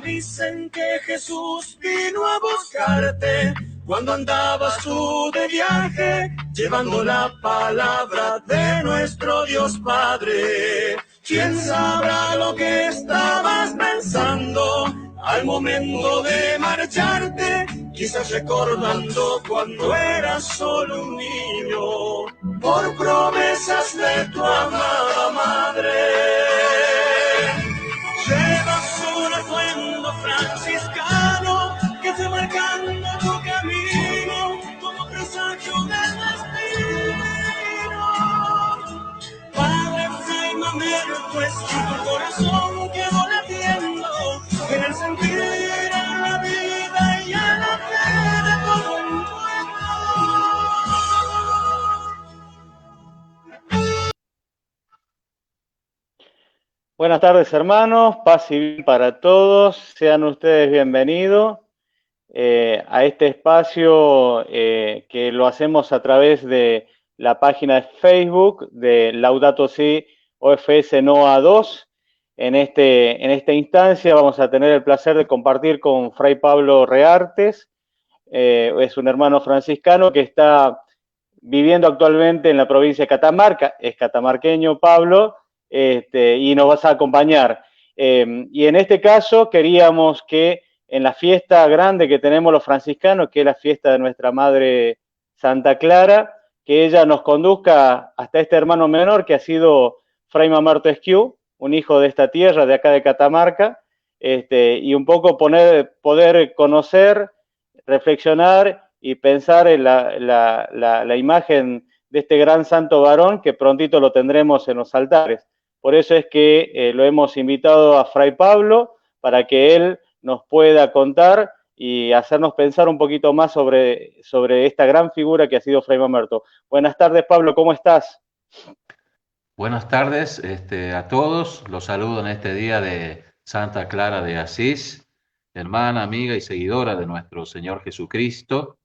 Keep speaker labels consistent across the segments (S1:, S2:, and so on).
S1: Dicen que Jesús vino a buscarte cuando andabas tú de viaje, llevando la palabra de nuestro Dios Padre. ¿Quién sabrá lo que estabas pensando al momento de marcharte? Quizás recordando cuando eras solo un niño, por promesas de tu amada madre. Llevas un atuendo franciscano que te marcando tu camino como presagio del destino. Padre Fray Mamerto, es tu corazón quedó latiendo en el sentir, en la vida y en la fe de todo un pueblo.
S2: Buenas tardes, hermanos, paz y bien para todos, sean ustedes bienvenidos a este espacio que lo hacemos a través de la página de Facebook de Laudato Si OFS NOA 2. En esta instancia vamos a tener el placer de compartir con Fray Pablo Reartes, es un hermano franciscano que está viviendo actualmente en la provincia de Catamarca, es catamarqueño Pablo, y nos vas a acompañar. Y en este caso queríamos que en la fiesta grande que tenemos los franciscanos, que es la fiesta de nuestra Madre Santa Clara, que ella nos conduzca hasta este hermano menor que ha sido Fray Mamerto Esquiú, un hijo de esta tierra, de acá de Catamarca, y un poco poder conocer, reflexionar y pensar en la imagen de este gran santo varón que prontito lo tendremos en los altares. Por eso es que lo hemos invitado a Fray Pablo para que él nos pueda contar y hacernos pensar un poquito más sobre esta gran figura que ha sido Fray Mamerto. Buenas tardes, Pablo, ¿cómo estás?
S3: Buenas tardes a todos. Los saludo en este día de Santa Clara de Asís, hermana, amiga y seguidora de nuestro Señor Jesucristo,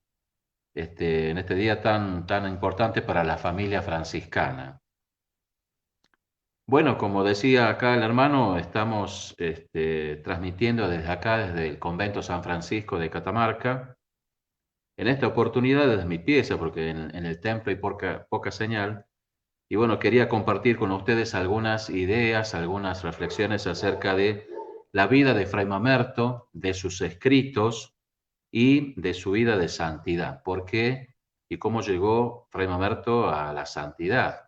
S3: en este día tan importante para la familia franciscana. Bueno, como decía acá el hermano, estamos transmitiendo desde acá, desde el convento San Francisco de Catamarca. En esta oportunidad desde mi pieza, porque en el templo hay poca señal. Y bueno, quería compartir con ustedes algunas ideas, algunas reflexiones acerca de la vida de Fray Mamerto, de sus escritos y de su vida de santidad. ¿Por qué y cómo llegó Fray Mamerto a la santidad?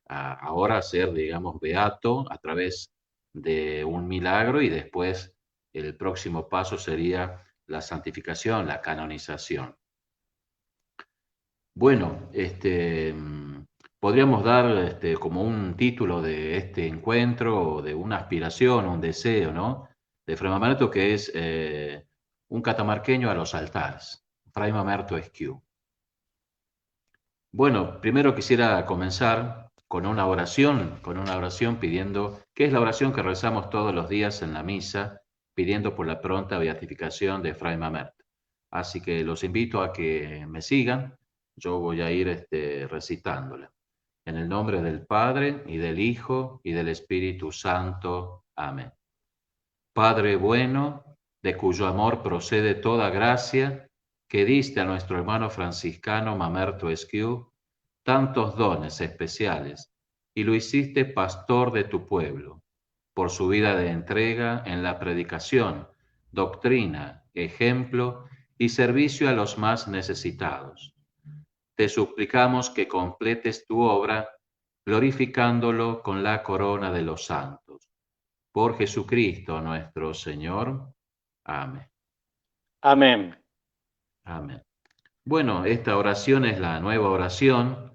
S3: Ahora a ser, digamos, beato a través de un milagro y después el próximo paso sería la santificación, la canonización. Bueno, podríamos dar como un título de este encuentro, o de una aspiración, un deseo, ¿no? De Fray Mamerto, que es un catamarqueño a los altares, Fray Mamerto Esquiú. Bueno, primero quisiera comenzar con una oración pidiendo, que es la oración que rezamos todos los días en la misa, pidiendo por la pronta beatificación de Fray Mamerto. Así que los invito a que me sigan, yo voy a ir recitándola. En el nombre del Padre, y del Hijo, y del Espíritu Santo. Amén. Padre bueno, de cuyo amor procede toda gracia, que diste a nuestro hermano franciscano Mamerto Esquiú tantos dones especiales, y lo hiciste pastor de tu pueblo, por su vida de entrega en la predicación, doctrina, ejemplo y servicio a los más necesitados. Te suplicamos que completes tu obra, glorificándolo con la corona de los santos. Por Jesucristo nuestro Señor. Amén.
S2: Amén.
S3: Amén. Bueno, esta oración es la nueva oración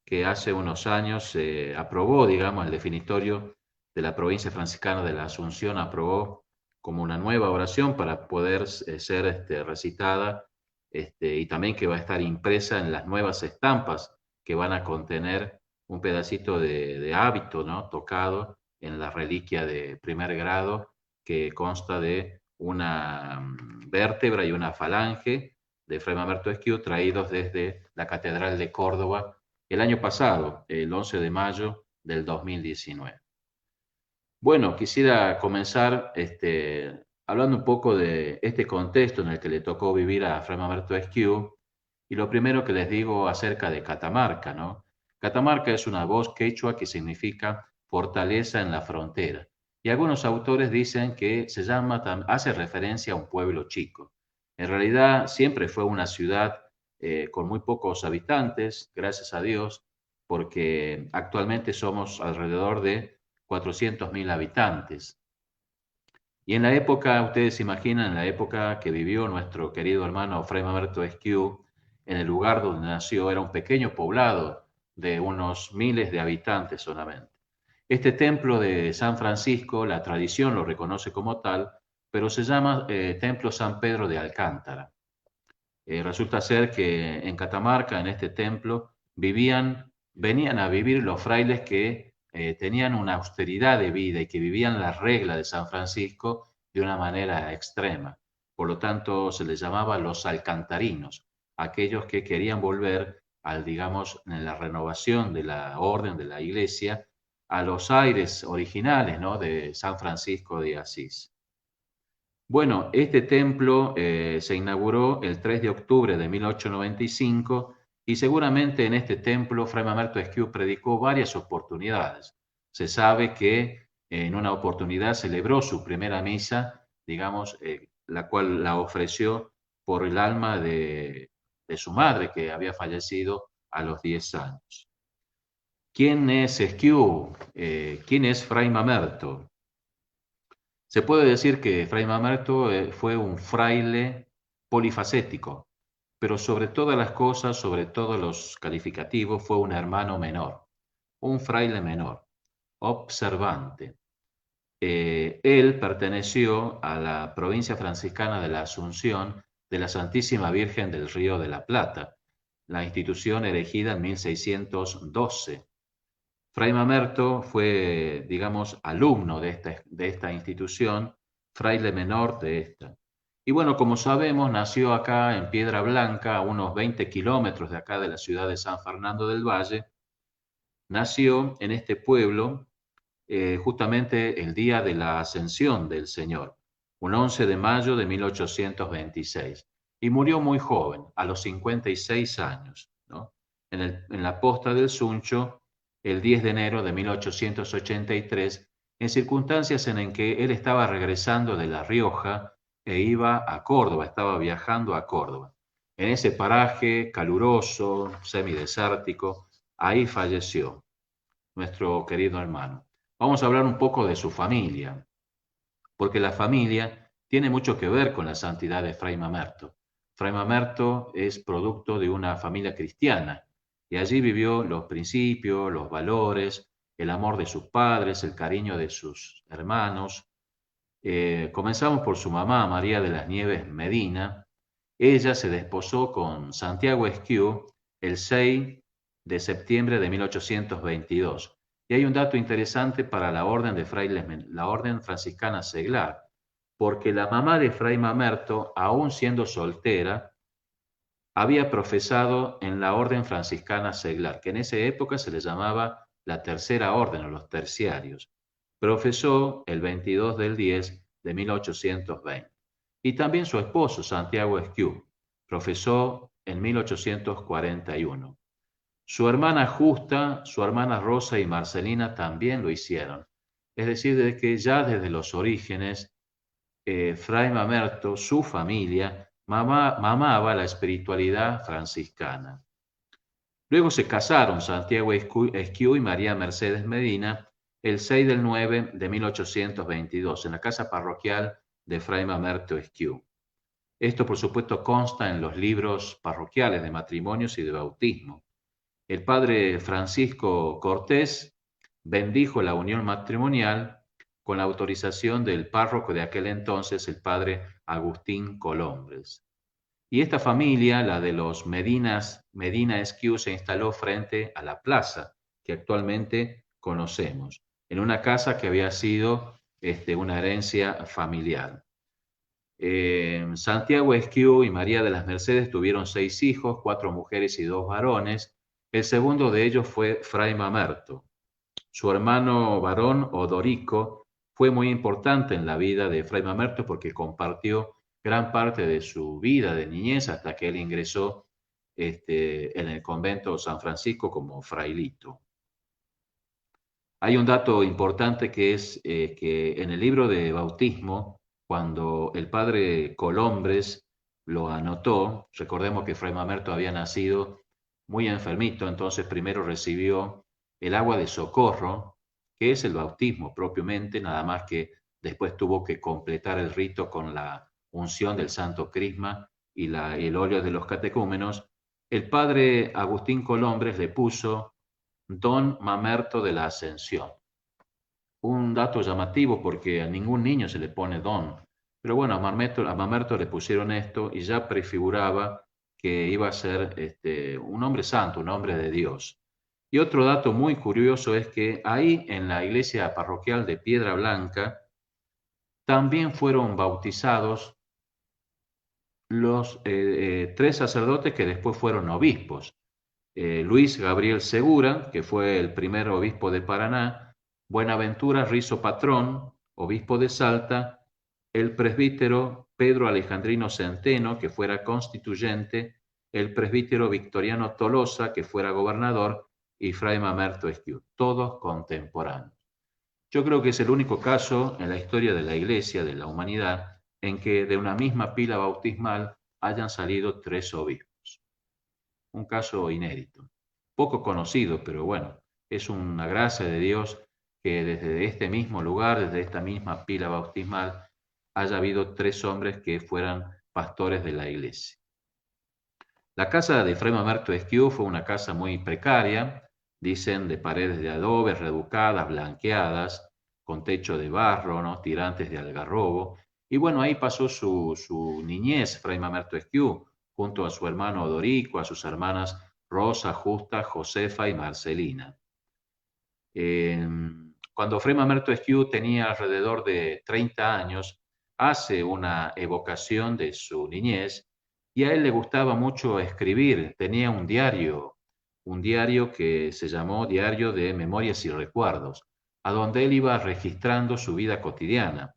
S3: que hace unos años se aprobó, digamos, el definitorio de la provincia franciscana de la Asunción aprobó como una nueva oración para poder ser recitada y también que va a estar impresa en las nuevas estampas que van a contener un pedacito de hábito, ¿no?, tocado en la reliquia de primer grado, que consta de una vértebra y una falange de Fray Mamerto Esquiú, traídos desde la Catedral de Córdoba el año pasado, el 11 de mayo del 2019. Bueno, quisiera comenzar hablando un poco de este contexto en el que le tocó vivir a Fray Mamerto Esquiú, y lo primero que les digo acerca de Catamarca, ¿no? Catamarca es una voz quechua que significa fortaleza en la frontera, y algunos autores dicen que hace referencia a un pueblo chico. En realidad siempre fue una ciudad con muy pocos habitantes, gracias a Dios, porque actualmente somos alrededor de 400.000 habitantes. Y en la época, ustedes se imaginan, en la época que vivió nuestro querido hermano Fray Mamerto Esquiú, en el lugar donde nació, era un pequeño poblado de unos miles de habitantes solamente. Este templo de San Francisco, la tradición lo reconoce como tal, pero se llama Templo San Pedro de Alcántara. Resulta ser que en Catamarca, en este templo, venían a vivir los frailes que tenían una austeridad de vida y que vivían la regla de San Francisco de una manera extrema. Por lo tanto, se les llamaba los alcantarinos, aquellos que querían volver digamos, en la renovación de la orden de la iglesia, a los aires originales, ¿no?, de San Francisco de Asís. Bueno, este templo se inauguró el 3 de octubre de 1895 y seguramente en este templo Fray Mamerto Esquiú predicó varias oportunidades. Se sabe que en una oportunidad celebró su primera misa, digamos, la cual la ofreció por el alma de su madre, que había fallecido a los 10 años. ¿Quién es Esquiú? ¿Quién es Fray Mamerto? Se puede decir que Fray Mamerto fue un fraile polifacético, pero sobre todas las cosas, sobre todos los calificativos, fue un hermano menor, un fraile menor, observante. Él perteneció a la provincia franciscana de la Asunción de la Santísima Virgen del Río de la Plata, la institución erigida en 1612. Fray Mamerto fue, digamos, alumno de esta institución, fraile menor de esta. Y bueno, como sabemos, nació acá en Piedra Blanca, a unos 20 kilómetros de acá de la ciudad de San Fernando del Valle. Nació en este pueblo justamente el día de la Ascensión del Señor, un 11 de mayo de 1826. Y murió muy joven, a los 56 años, ¿no?, en la posta del Suncho, el 10 de enero de 1883, en circunstancias en que él estaba regresando de La Rioja e iba a Córdoba, estaba viajando a Córdoba. En ese paraje caluroso, semidesértico, ahí falleció nuestro querido hermano. Vamos a hablar un poco de su familia, porque la familia tiene mucho que ver con la santidad de Fray Mamerto. Fray Mamerto es producto de una familia cristiana, y allí vivió los principios, los valores, el amor de sus padres, el cariño de sus hermanos. Comenzamos por su mamá, María de las Nieves Medina. Ella se desposó con Santiago Esquiú el 6 de septiembre de 1822. Y hay un dato interesante para la orden de frailes, la orden franciscana seglar, porque la mamá de Fray Mamerto, aún siendo soltera, había profesado en la orden franciscana seglar, que en esa época se le llamaba la tercera orden o los terciarios. Profesó el 22 del 10 de 1820. Y también su esposo, Santiago Esquiú, profesó en 1841. Su hermana Justa, su hermana Rosa y Marcelina también lo hicieron. Es decir, de que ya desde los orígenes, Fray Mamerto, su familia, mamaba la espiritualidad franciscana. Luego se casaron Santiago Esquiú y María Mercedes Medina el 6 del 9 de 1822 en la casa parroquial de Fray Mamerto Esquiú. Esto, por supuesto, consta en los libros parroquiales de matrimonios y de bautismo. El padre Francisco Cortés bendijo la unión matrimonial con la autorización del párroco de aquel entonces, el padre Agustín Colombres. Y esta familia, la de los Medina Esquiú, se instaló frente a la plaza que actualmente conocemos, en una casa que había sido una herencia familiar. Santiago Esquiú y María de las Mercedes tuvieron 6 hijos, 4 mujeres y 2 varones. El segundo de ellos fue Fray Mamerto. Su hermano varón, Odorico, fue muy importante en la vida de Fray Mamerto porque compartió gran parte de su vida de niñez hasta que él ingresó en el convento San Francisco como frailito. Hay un dato importante que es que en el libro de bautismo, cuando el padre Colombres lo anotó, recordemos que Fray Mamerto había nacido muy enfermito, entonces primero recibió el agua de socorro, que es el bautismo propiamente, nada más que después tuvo que completar el rito con la unción del Santo Crisma y el óleo de los catecúmenos. El padre Agustín Colombres le puso Don Mamerto de la Ascensión. Un dato llamativo porque a ningún niño se le pone don. Pero bueno, a Mamerto le pusieron esto y ya prefiguraba que iba a ser un hombre santo, un hombre de Dios. Y otro dato muy curioso es que ahí en la iglesia parroquial de Piedra Blanca también fueron bautizados los 3 sacerdotes que después fueron obispos. Luis Gabriel Segura, que fue el primer obispo de Paraná, Buenaventura Rizo Patrón, obispo de Salta, el presbítero Pedro Alejandrino Centeno, que fuera constituyente, el presbítero Victoriano Tolosa, que fuera gobernador, y Fray Mamerto Esquiú, todos contemporáneos. Yo creo que es el único caso en la historia de la Iglesia, de la humanidad, en que de una misma pila bautismal hayan salido 3 obispos. Un caso inédito, poco conocido, pero bueno, es una gracia de Dios que desde este mismo lugar, desde esta misma pila bautismal, haya habido 3 hombres que fueran pastores de la iglesia. La casa de Fray Mamerto Esquiú fue una casa muy precaria, dicen de paredes de adobe, reeducadas, blanqueadas, con techo de barro, ¿no? Tirantes de algarrobo. Y bueno, ahí pasó su niñez Fray Mamerto Esquiú, junto a su hermano Odorico, a sus hermanas Rosa, Justa, Josefa y Marcelina. Cuando Fray Mamerto Esquiú tenía alrededor de 30 años, hace una evocación de su niñez y a él le gustaba mucho escribir. Tenía un diario que se llamó Diario de Memorias y Recuerdos, a donde él iba registrando su vida cotidiana.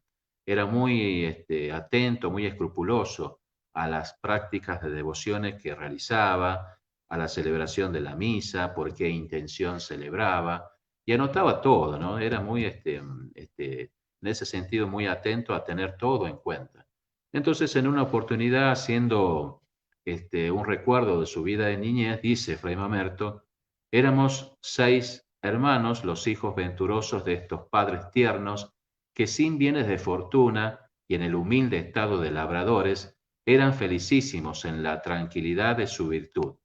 S3: Era muy atento, muy escrupuloso a las prácticas de devociones que realizaba, a la celebración de la misa, por qué intención celebraba, y anotaba todo, ¿no? Era muy, en ese sentido, muy atento a tener todo en cuenta. Entonces, en una oportunidad, haciendo un recuerdo de su vida de niñez, dice Fray Mamerto, éramos 6 hermanos, los hijos venturosos de estos padres tiernos, que sin bienes de fortuna y en el humilde estado de labradores, eran felicísimos en la tranquilidad de su virtud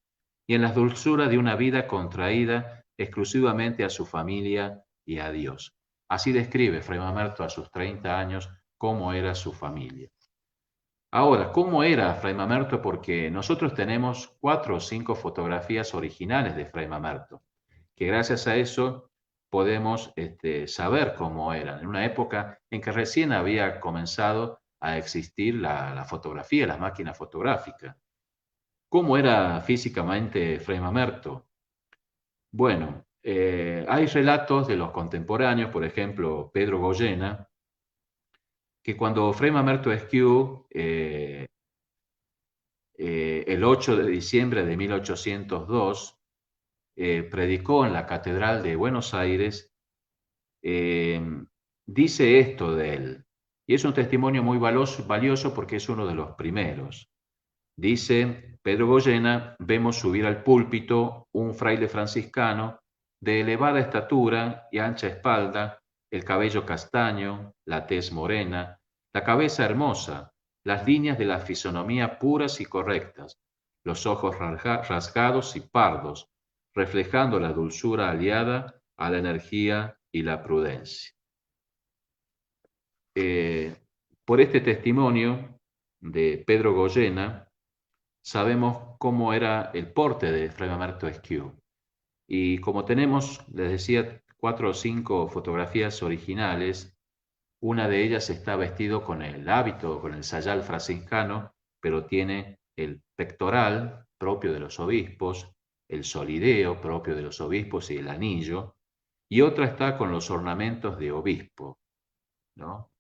S3: y en la dulzura de una vida contraída exclusivamente a su familia y a Dios. Así describe Fray Mamerto a sus 30 años cómo era su familia. Ahora, ¿cómo era Fray Mamerto? Porque nosotros tenemos 4 o 5 fotografías originales de Fray Mamerto, que gracias a eso podemos saber cómo eran, en una época en que recién había comenzado a existir la fotografía, la máquina fotográfica. ¿Cómo era físicamente Fray Mamerto? Bueno, hay relatos de los contemporáneos, por ejemplo, Pedro Goyena, que cuando Fray Mamerto Esquiú, el 8 de diciembre de 1802, predicó en la Catedral de Buenos Aires, dice esto de él, y es un testimonio muy valioso porque es uno de los primeros. Dice Pedro Goyena, vemos subir al púlpito un fraile franciscano de elevada estatura y ancha espalda, el cabello castaño, la tez morena, la cabeza hermosa, las líneas de la fisonomía puras y correctas, los ojos rasgados y pardos, reflejando la dulzura aliada a la energía y la prudencia. Por este testimonio de Pedro Goyena, sabemos cómo era el porte de Fray Mamerto Esquiú. Y como tenemos, les decía, 4 o 5 fotografías originales, una de ellas está vestido con el hábito, con el sayal franciscano, pero tiene el pectoral propio de los obispos, el solideo propio de los obispos y el anillo, y otra está con los ornamentos de obispo, ¿no?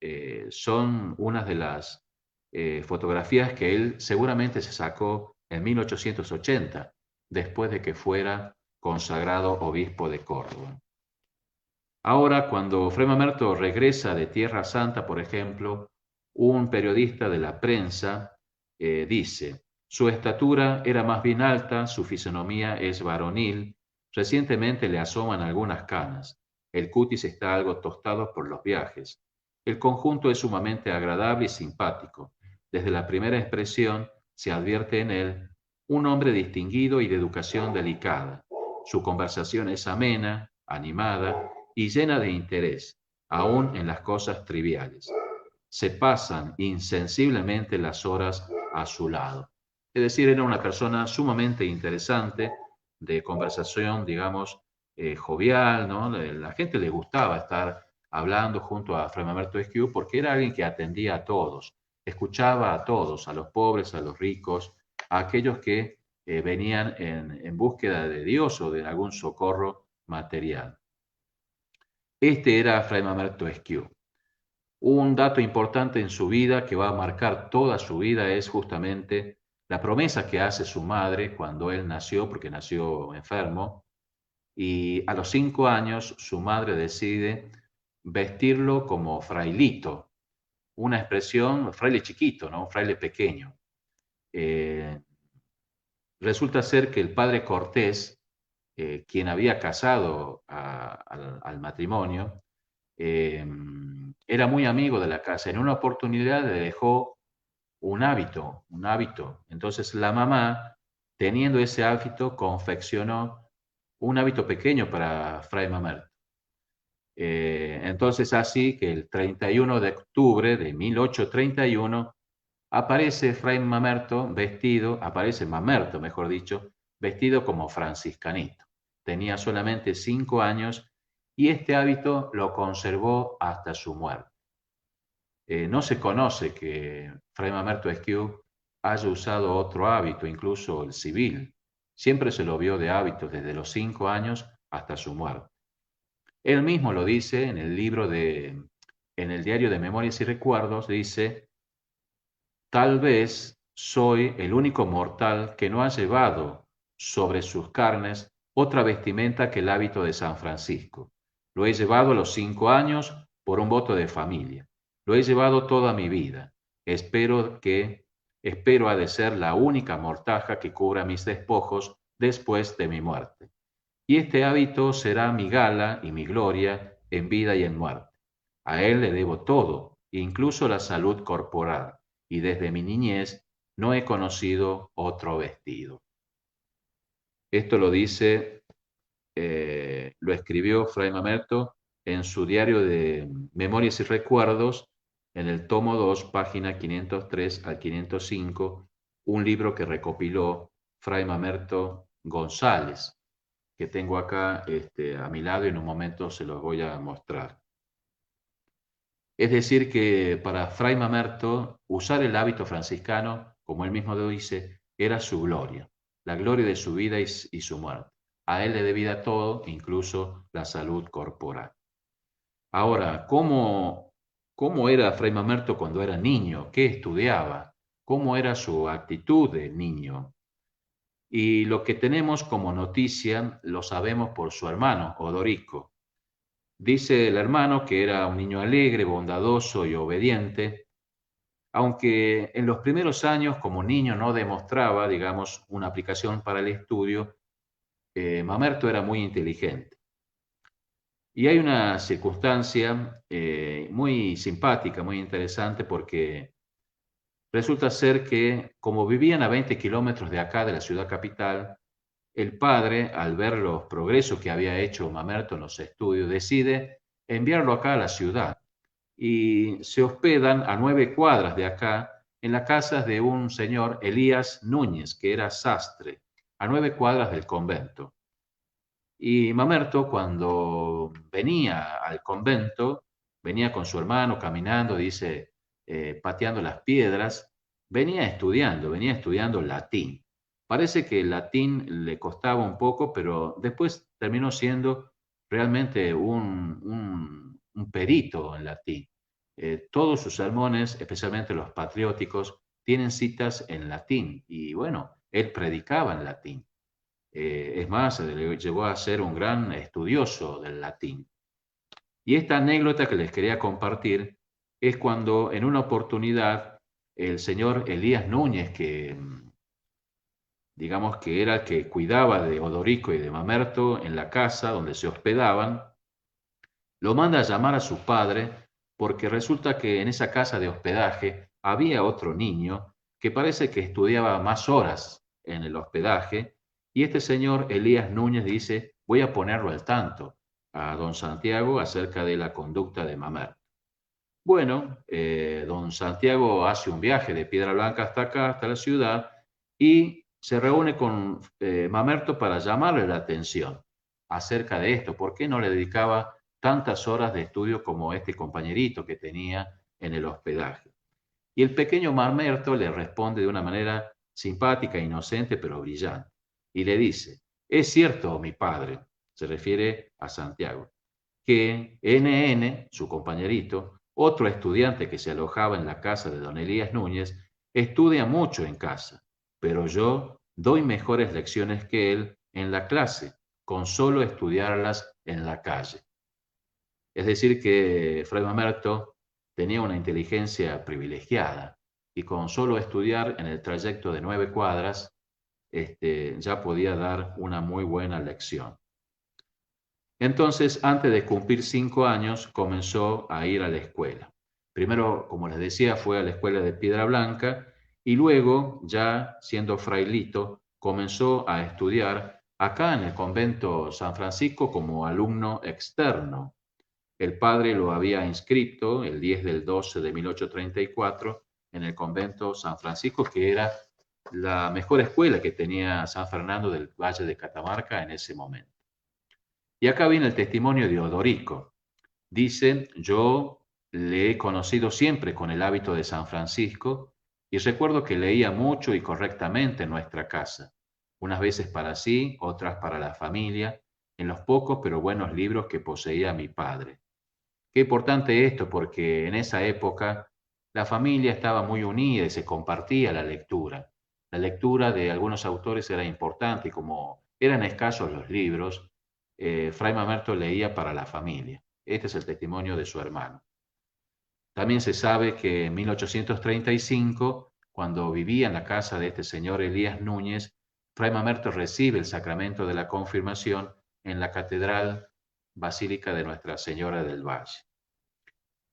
S3: Son unas de las fotografías que él seguramente se sacó en 1880, después de que fuera consagrado obispo de Córdoba. Ahora, cuando Fray Mamerto regresa de Tierra Santa, por ejemplo, un periodista de la prensa dice, su estatura era más bien alta, su fisonomía es varonil, recientemente le asoman algunas canas, el cutis está algo tostado por los viajes. El conjunto es sumamente agradable y simpático. Desde la primera expresión se advierte en él un hombre distinguido y de educación delicada. Su conversación es amena, animada y llena de interés, aún en las cosas triviales. Se pasan insensiblemente las horas a su lado. Es decir, era una persona sumamente interesante, de conversación, digamos, jovial, ¿no? La gente le gustaba estar hablando junto a Fray Mamerto Esquiú porque era alguien que atendía a todos, escuchaba a todos, a los pobres, a los ricos, a aquellos que venían en búsqueda de Dios o de algún socorro material. Este era Fray Mamerto Esquiú. Un dato importante en su vida que va a marcar toda su vida es justamente la promesa que hace su madre cuando él nació, porque nació enfermo, y a los 5 años su madre decide vestirlo como frailito, una expresión, fraile chiquito, ¿no? Un fraile pequeño. Resulta ser que el padre Cortés, quien había casado al matrimonio, era muy amigo de la casa. En una oportunidad le dejó un hábito. Entonces la mamá, teniendo ese hábito, confeccionó un hábito pequeño para Fray Mamerto. Entonces así que el 31 de octubre de 1831 aparece Fray Mamerto aparece Mamerto, mejor dicho, vestido como franciscanito. Tenía solamente 5 años y este hábito lo conservó hasta su muerte. No se conoce que Fray Mamerto Esquiú haya usado otro hábito, incluso el civil. Siempre se lo vio de hábito desde los 5 años hasta su muerte. Él mismo lo dice en el diario de Memorias y Recuerdos, dice, tal vez soy el único mortal que no ha llevado sobre sus carnes otra vestimenta que el hábito de San Francisco. Lo he llevado a los 5 años por un voto de familia. Lo he llevado toda mi vida. Espero ha de ser la única mortaja que cubra mis despojos después de mi muerte. Y este hábito será mi gala y mi gloria en vida y en muerte. A él le debo todo, incluso la salud corporal, y desde mi niñez no he conocido otro vestido. Esto lo dice, lo escribió Fray Mamerto en su diario de Memorias y Recuerdos, en el tomo 2, página 503 al 505, un libro que recopiló Fray Mamerto González, que tengo acá a mi lado y en un momento se los voy a mostrar. Es decir, que para Fray Mamerto usar el hábito franciscano, como él mismo lo dice, era su gloria, la gloria de su vida y su muerte. A él le debía todo, incluso la salud corporal. Ahora, ¿cómo era Fray Mamerto cuando era niño? ¿Qué estudiaba? ¿Cómo era su actitud de niño? Y lo que tenemos como noticia lo sabemos por su hermano, Odorico. Dice el hermano que era un niño alegre, bondadoso y obediente, aunque en los primeros años como niño no demostraba, digamos, una aplicación para el estudio, Mamerto era muy inteligente. Y hay una circunstancia muy simpática, muy interesante, porque resulta ser que como vivían a 20 kilómetros de acá, de la ciudad capital, el padre, al ver los progresos que había hecho Mamerto en los estudios, decide enviarlo acá a la ciudad. Y se hospedan a 9 cuadras de acá en las casas de un señor, Elías Núñez, que era sastre, a 9 cuadras del convento. Y Mamerto, cuando venía al convento, venía con su hermano caminando, dice, pateando las piedras, venía estudiando latín. Parece que el latín le costaba un poco, pero después terminó siendo realmente un perito en latín. Todos sus sermones, especialmente los patrióticos, tienen citas en latín y bueno, él predicaba en latín. Es más, llegó a ser un gran estudioso del latín. Y esta anécdota que les quería compartir es cuando en una oportunidad el señor Elías Núñez, que digamos que era el que cuidaba de Odorico y de Mamerto en la casa donde se hospedaban, lo manda a llamar a su padre porque resulta que en esa casa de hospedaje había otro niño que parece que estudiaba más horas en el hospedaje y este señor Elías Núñez dice, voy a ponerlo al tanto a don Santiago acerca de la conducta de Mamerto. Bueno, don Santiago hace un viaje de Piedra Blanca hasta acá, hasta la ciudad, y se reúne con Mamerto para llamarle la atención acerca de esto. ¿Por qué no le dedicaba tantas horas de estudio como este compañerito que tenía en el hospedaje? Y el pequeño Mamerto le responde de una manera simpática, inocente, pero brillante. Y le dice, es cierto, mi padre, se refiere a Santiago, que NN, su compañerito, otro estudiante que se alojaba en la casa de don Elías Núñez, estudia mucho en casa, pero yo doy mejores lecciones que él en la clase, con solo estudiarlas en la calle. Es decir, que Fray Mamerto tenía una inteligencia privilegiada y con solo estudiar en el trayecto de 9 cuadras, ya podía dar una muy buena lección. Entonces, antes de cumplir 5 años, comenzó a ir a la escuela. Primero, como les decía, fue a la escuela de Piedra Blanca y luego, ya siendo frailito, comenzó a estudiar acá en el convento San Francisco como alumno externo. El padre lo había inscrito el 10 del 12 de 1834 en el convento San Francisco, que era la mejor escuela que tenía San Fernando del Valle de Catamarca en ese momento. Y acá viene el testimonio de Odorico. Dice, yo le he conocido siempre con el hábito de San Francisco y recuerdo que leía mucho y correctamente en nuestra casa, unas veces para sí, otras para la familia, en los pocos pero buenos libros que poseía mi padre. Qué importante esto porque en esa época la familia estaba muy unida y se compartía la lectura. La lectura de algunos autores era importante y como eran escasos los libros, Fray Mamerto leía para la familia. Este es el testimonio de su hermano. También se sabe que en 1835, cuando vivía en la casa de este señor Elías Núñez, Fray Mamerto recibe el sacramento de la confirmación en la Catedral Basílica de Nuestra Señora del Valle.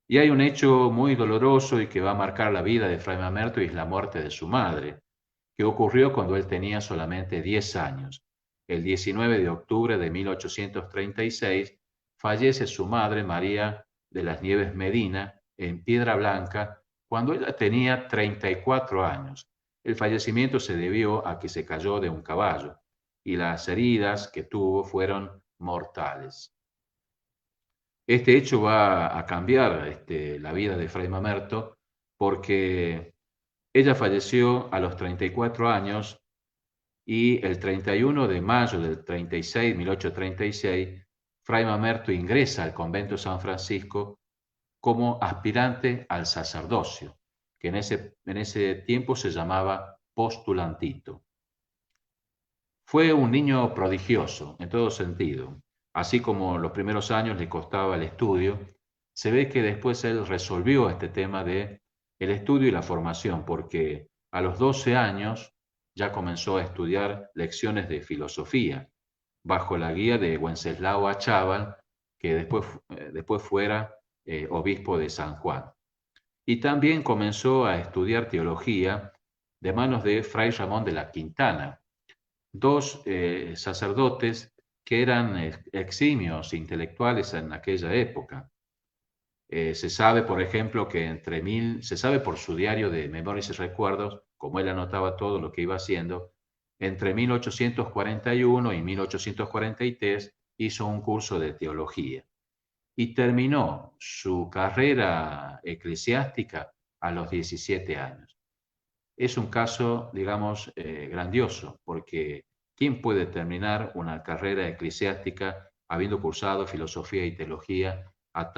S3: Y hay un hecho muy doloroso y que va a marcar la vida de Fray Mamerto y es la muerte de su madre, que ocurrió cuando él tenía solamente 10 años. El 19 de octubre de 1836 fallece su madre, María de las Nieves Medina, en Piedra Blanca, cuando ella tenía 34 años. El fallecimiento se debió a que se cayó de un caballo y las heridas que tuvo fueron mortales. Este hecho va a cambiar la vida de Fray Mamerto porque ella falleció a los 34 años y el 31 de mayo del 1836, Fray Mamerto ingresa al convento San Francisco como aspirante al sacerdocio, que en ese tiempo se llamaba postulantito. Fue un niño prodigioso en todo sentido. Así como los primeros años le costaba el estudio, se ve que después él resolvió este tema de el estudio y la formación, porque a los 12 años ya comenzó a estudiar lecciones de filosofía, bajo la guía de Wenceslao Achával, que después fuera obispo de San Juan. Y también comenzó a estudiar teología de manos de Fray Ramón de la Quintana, dos sacerdotes que eran eximios intelectuales en aquella época. Se sabe, por ejemplo, que se sabe por su diario de Memorias y Recuerdos, como él anotaba todo lo que iba haciendo, entre 1841 y 1843 hizo un curso de teología y terminó su carrera eclesiástica a los 17 años. Es un caso, digamos, grandioso, porque ¿quién puede terminar una carrera eclesiástica habiendo cursado filosofía y teología a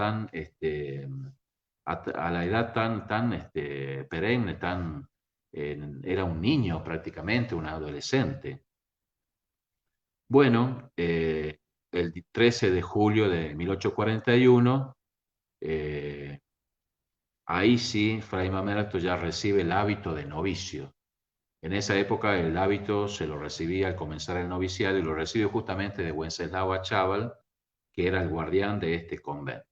S3: la edad tan perenne, era un niño prácticamente, un adolescente? Bueno, el 13 de julio de 1841, ahí sí, Fray Mamerto ya recibe el hábito de novicio. En esa época el hábito se lo recibía al comenzar el noviciado y lo recibe justamente de Wenceslao Achával, que era el guardián de este convento.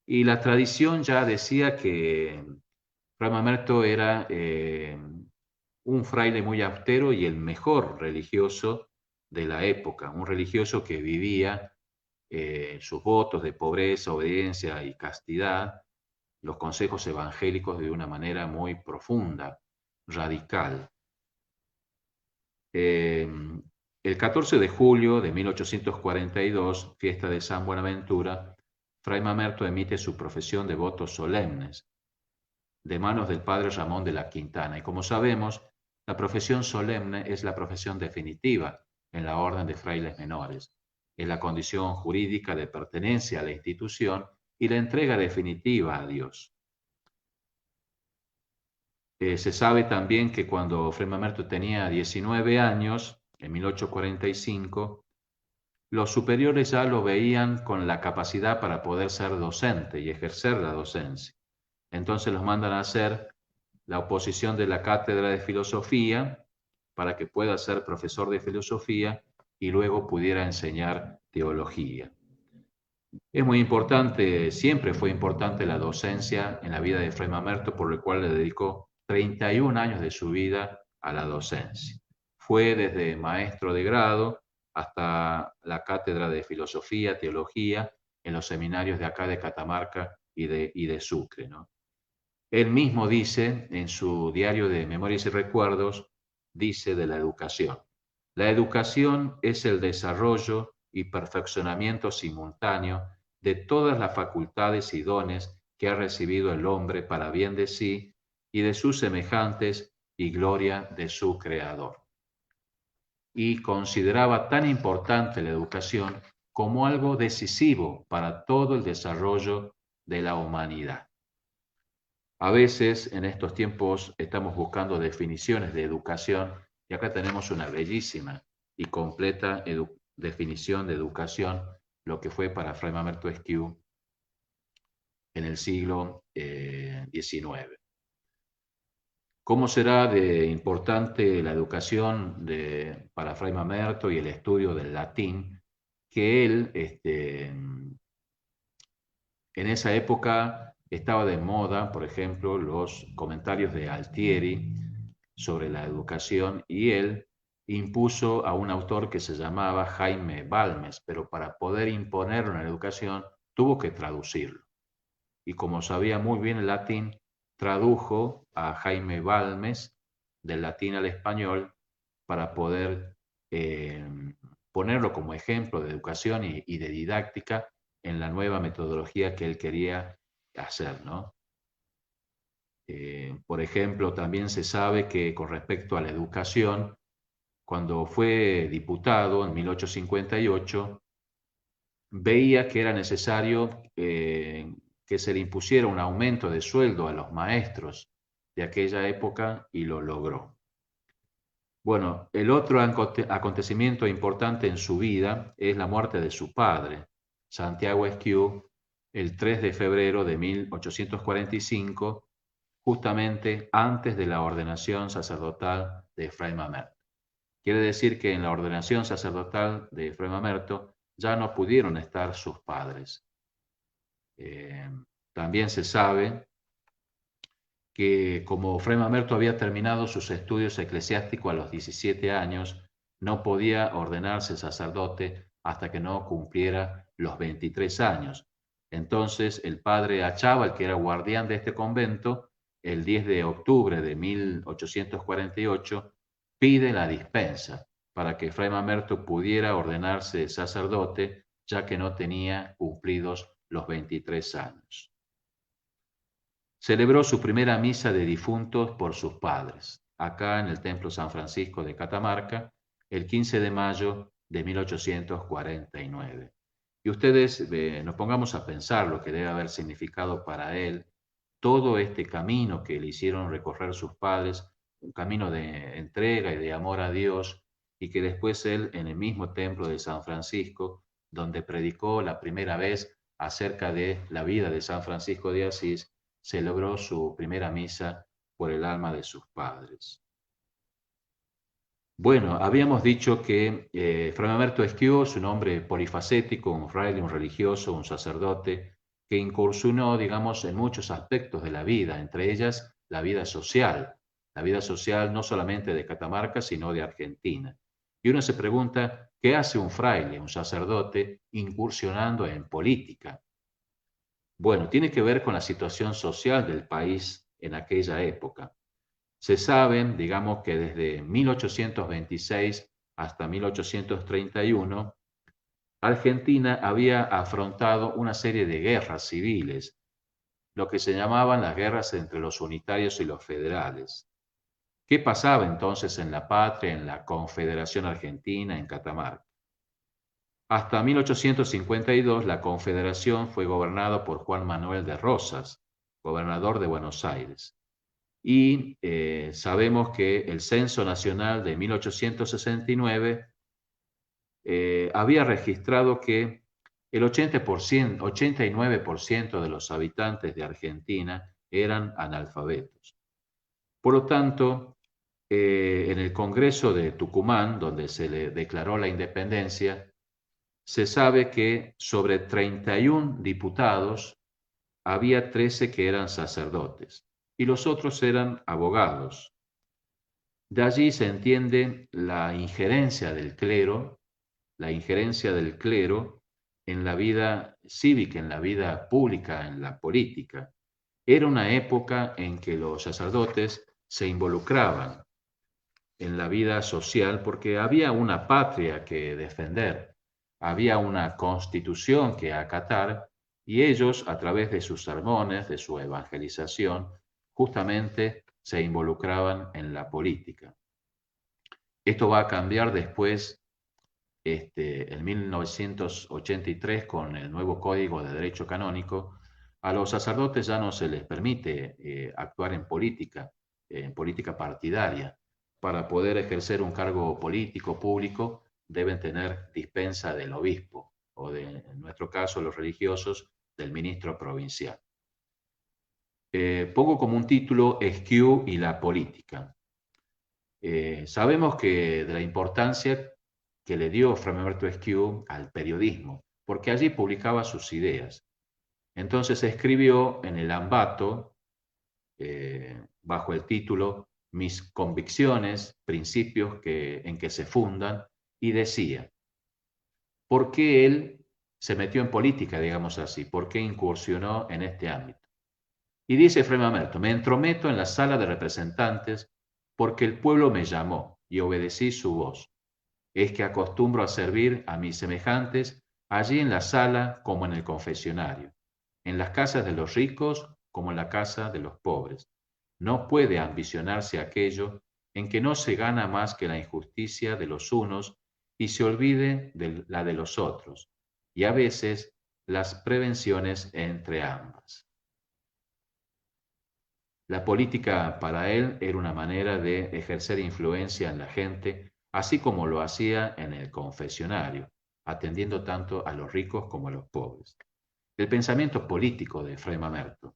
S3: Y la tradición ya decía que Fray Mamerto era un fraile muy austero y el mejor religioso de la época, un religioso que vivía sus votos de pobreza, obediencia y castidad, los consejos evangélicos de una manera muy profunda, radical. El 14 de julio de 1842, fiesta de San Buenaventura, Fray Mamerto emite su profesión de votos solemnes de manos del padre Ramón de la Quintana. Y como sabemos, la profesión solemne es la profesión definitiva en la orden de frailes menores. Es la condición jurídica de pertenencia a la institución y la entrega definitiva a Dios. Se sabe también que cuando Fray Mamerto tenía 19 años, en 1845, los superiores ya lo veían con la capacidad para poder ser docente y ejercer la docencia. Entonces los mandan a hacer la oposición de la cátedra de filosofía para que pueda ser profesor de filosofía y luego pudiera enseñar teología. Es muy importante, siempre fue importante la docencia en la vida de Fray Mamerto, por lo cual le dedicó 31 años de su vida a la docencia. Fue desde maestro de grado hasta la cátedra de filosofía, teología, en los seminarios de acá de Catamarca y de Sucre, ¿no? Él mismo dice en su diario de Memorias y Recuerdos, dice de la educación. La educación es el desarrollo y perfeccionamiento simultáneo de todas las facultades y dones que ha recibido el hombre para bien de sí y de sus semejantes y gloria de su Creador. Y consideraba tan importante la educación como algo decisivo para todo el desarrollo de la humanidad. A veces en estos tiempos estamos buscando definiciones de educación y acá tenemos una bellísima y completa definición de educación, lo que fue para Fray Mamerto Esquiú en el siglo XIX. ¿Cómo será de importante la educación para Fray Mamerto y el estudio del latín? Que él, en esa época estaba de moda, por ejemplo, los comentarios de Altieri sobre la educación y él impuso a un autor que se llamaba Jaime Balmes, pero para poder imponer una educación tuvo que traducirlo. Y como sabía muy bien el latín, tradujo a Jaime Balmes del latín al español para poder ponerlo como ejemplo de educación y de didáctica en la nueva metodología que él quería hacer, ¿no? Por ejemplo, también se sabe que con respecto a la educación, cuando fue diputado en 1858, veía que era necesario que se le impusiera un aumento de sueldo a los maestros de aquella época y lo logró. Bueno, el otro acontecimiento importante en su vida es la muerte de su padre, Santiago Esquiú, el 3 de febrero de 1845, justamente antes de la ordenación sacerdotal de Fray Mamerto. Quiere decir que en la ordenación sacerdotal de Fray Mamerto ya no pudieron estar sus padres. También se sabe que como Fray Mamerto había terminado sus estudios eclesiásticos a los 17 años, no podía ordenarse sacerdote hasta que no cumpliera los 23 años. Entonces el padre Achával, que era guardián de este convento, el 10 de octubre de 1848, pide la dispensa para que Fray Mamerto pudiera ordenarse sacerdote, ya que no tenía cumplidos los 23 años. Celebró su primera misa de difuntos por sus padres, acá en el Templo San Francisco de Catamarca, el 15 de mayo de 1849. Y ustedes nos pongamos a pensar lo que debe haber significado para él todo este camino que le hicieron recorrer sus padres, un camino de entrega y de amor a Dios, y que después él en el mismo templo de San Francisco, donde predicó la primera vez acerca de la vida de San Francisco de Asís, celebró su primera misa por el alma de sus padres. Bueno, habíamos dicho que Fray Mamerto Esquiú es un hombre polifacético, un fraile, un religioso, un sacerdote, que incursionó, digamos, en muchos aspectos de la vida, entre ellas la vida social no solamente de Catamarca, sino de Argentina. Y uno se pregunta, ¿qué hace un fraile, un sacerdote, incursionando en política? Bueno, tiene que ver con la situación social del país en aquella época. Se sabe, digamos, que desde 1826 hasta 1831, Argentina había afrontado una serie de guerras civiles, lo que se llamaban las guerras entre los unitarios y los federales. ¿Qué pasaba entonces en la patria, en la Confederación Argentina, en Catamarca? Hasta 1852 la Confederación fue gobernada por Juan Manuel de Rosas, gobernador de Buenos Aires. Y sabemos que el Censo Nacional de 1869 había registrado que el 89% de los habitantes de Argentina eran analfabetos. Por lo tanto, en el Congreso de Tucumán, donde se le declaró la independencia, se sabe que sobre 31 diputados había 13 que eran sacerdotes y los otros eran abogados. De allí se entiende la injerencia del clero en la vida cívica, en la vida pública, en la política. Era una época en que los sacerdotes se involucraban en la vida social porque había una patria que defender, había una constitución que acatar y ellos, a través de sus sermones, de su evangelización, justamente se involucraban en la política. Esto va a cambiar después, en 1983, con el nuevo Código de Derecho Canónico. A los sacerdotes ya no se les permite actuar en política partidaria. Para poder ejercer un cargo político público deben tener dispensa del obispo o en nuestro caso los religiosos, del ministro provincial. Pongo como un título Esquiú y la política. Sabemos que de la importancia que le dio Fray Mamerto Esquiú al periodismo, porque allí publicaba sus ideas. Entonces escribió en el Ambato, bajo el título Mis convicciones, principios en que se fundan, y decía, ¿por qué él se metió en política, digamos así? ¿Por qué incursionó en este ámbito? Y dice Fray Mamerto, me entrometo en la sala de representantes porque el pueblo me llamó y obedecí su voz. Es que acostumbro a servir a mis semejantes allí en la sala como en el confesionario, en las casas de los ricos como en la casa de los pobres. No puede ambicionarse aquello en que no se gana más que la injusticia de los unos y se olvide de la de los otros, y a veces las prevenciones entre ambas. La política para él era una manera de ejercer influencia en la gente, así como lo hacía en el confesionario, atendiendo tanto a los ricos como a los pobres. El pensamiento político de Fray Mamerto.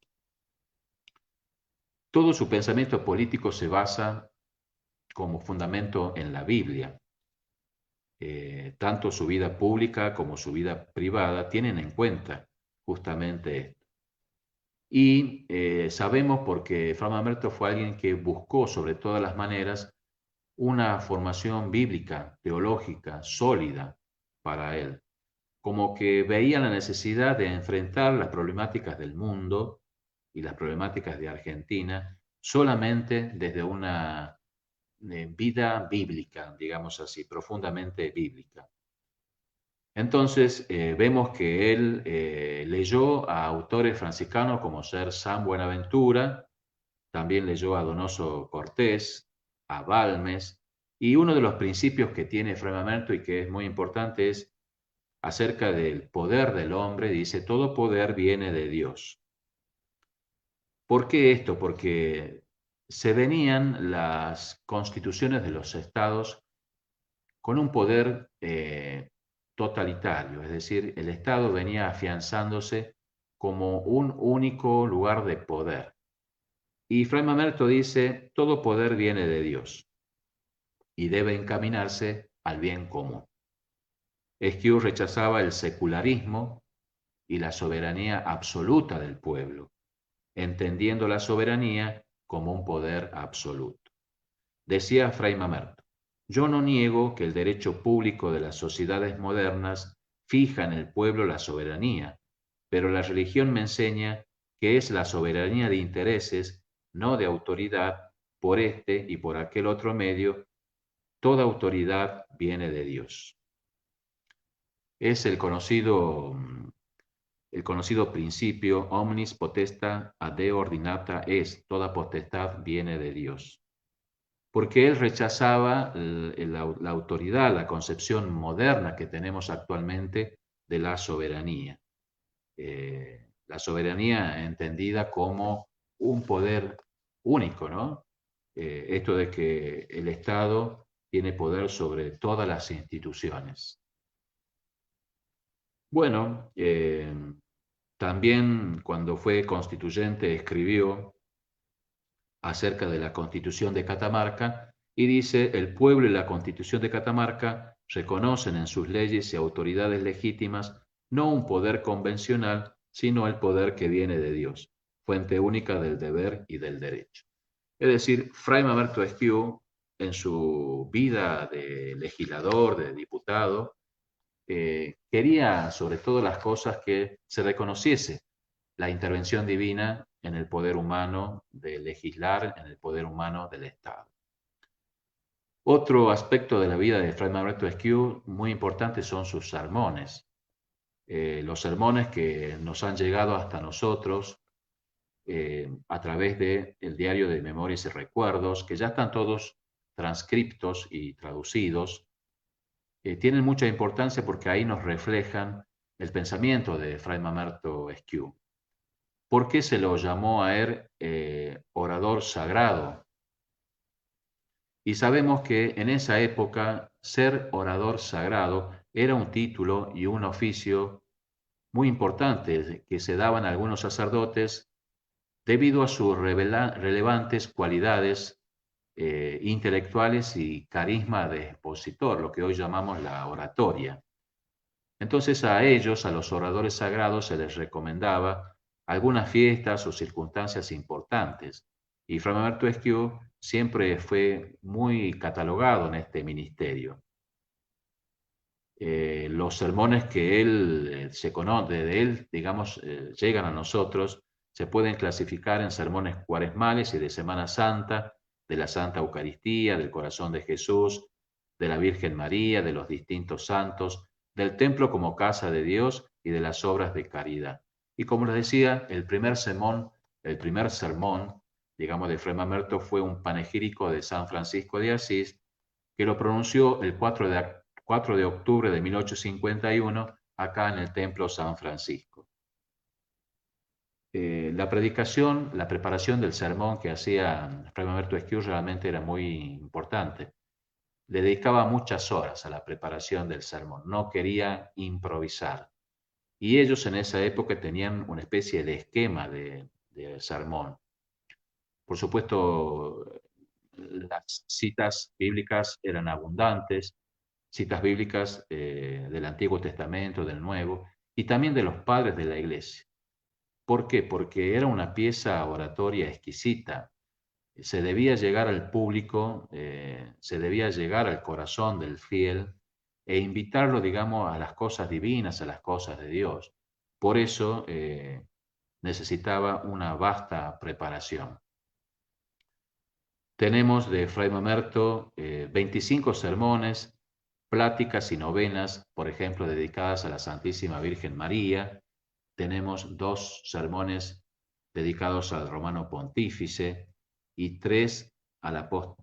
S3: Todo su pensamiento político se basa como fundamento en la Biblia. Tanto su vida pública como su vida privada tienen en cuenta justamente esto. Y sabemos porque Fray Mamerto fue alguien que buscó sobre todas las maneras una formación bíblica, teológica, sólida para él. como que veía la necesidad de enfrentar las problemáticas del mundo y las problemáticas de Argentina solamente desde una vida bíblica, digamos así, profundamente bíblica. Entonces, vemos que él leyó a autores franciscanos como ser San Buenaventura, también leyó a Donoso Cortés, a Balmes, y uno de los principios que tiene Fray Mamerto y que es muy importante es acerca del poder del hombre, dice, todo poder viene de Dios. ¿Por qué esto? Porque se venían las constituciones de los estados con un poder totalitario, es decir, el Estado venía afianzándose como un único lugar de poder. Y Fray Mamerto dice, todo poder viene de Dios y debe encaminarse al bien común. Esquiú rechazaba el secularismo y la soberanía absoluta del pueblo, entendiendo la soberanía como un poder absoluto. Decía Fray Mamerto, yo no niego que el derecho público de las sociedades modernas fija en el pueblo la soberanía, pero la religión me enseña que es la soberanía de intereses, no de autoridad, por este y por aquel otro medio, toda autoridad viene de Dios. Es el conocido principio omnis potesta ad Deo ordinata est, toda potestad viene de Dios. Porque él rechazaba la autoridad, la concepción moderna que tenemos actualmente de la soberanía. La soberanía entendida como un poder único, ¿no? Esto de que el Estado tiene poder sobre todas las instituciones. Bueno, también cuando fue constituyente escribió acerca de la Constitución de Catamarca y dice, el pueblo y la Constitución de Catamarca reconocen en sus leyes y autoridades legítimas no un poder convencional, sino el poder que viene de Dios, fuente única del deber y del derecho. Es decir, Fray Mamerto Esquiú, en su vida de legislador, de diputado, quería sobre todas las cosas que se reconociese la intervención divina en el poder humano de legislar, en el poder humano del Estado. Otro aspecto de la vida de Fray Mamerto Esquiú muy importante son sus sermones. Los sermones que nos han llegado hasta nosotros a través del diario de Memorias y Recuerdos, que ya están todos transcriptos y traducidos, tienen mucha importancia porque ahí nos reflejan el pensamiento de Fray Mamerto Esquiú. ¿Por qué se lo llamó a él orador sagrado? Y sabemos que en esa época ser orador sagrado era un título y un oficio muy importante que se daban a algunos sacerdotes debido a sus relevantes cualidades intelectuales y carisma de expositor, lo que hoy llamamos la oratoria. Entonces a ellos, a los oradores sagrados, se les recomendaba algunas fiestas o circunstancias importantes. Y Fray Mamerto Esquiú siempre fue muy catalogado en este ministerio. Los sermones que él se conoce de él, digamos, llegan a nosotros, se pueden clasificar en sermones cuaresmales y de Semana Santa, de la Santa Eucaristía, del Corazón de Jesús, de la Virgen María, de los distintos santos, del templo como casa de Dios y de las obras de caridad. Y como les decía, el primer sermón, digamos, de Fray Mamerto fue un panegírico de San Francisco de Asís, que lo pronunció el 4 de octubre de 1851 acá en el Templo San Francisco. La predicación, la preparación del sermón que hacía Fray Mamerto Esquiú realmente era muy importante. Le dedicaba muchas horas a la preparación del sermón, no quería improvisar. Y ellos en esa época tenían una especie de esquema de sermón. Por supuesto, las citas bíblicas eran abundantes, citas bíblicas del Antiguo Testamento, del Nuevo, y también de los padres de la Iglesia. ¿Por qué? Porque era una pieza oratoria exquisita. Se debía llegar al público, se debía llegar al corazón del fiel, e invitarlo, digamos, a las cosas divinas, a las cosas de Dios. Por eso necesitaba una vasta preparación. Tenemos de Fray Mamerto 25 sermones, pláticas y novenas, por ejemplo, dedicadas a la Santísima Virgen María. Tenemos 2 sermones dedicados al Romano Pontífice y 3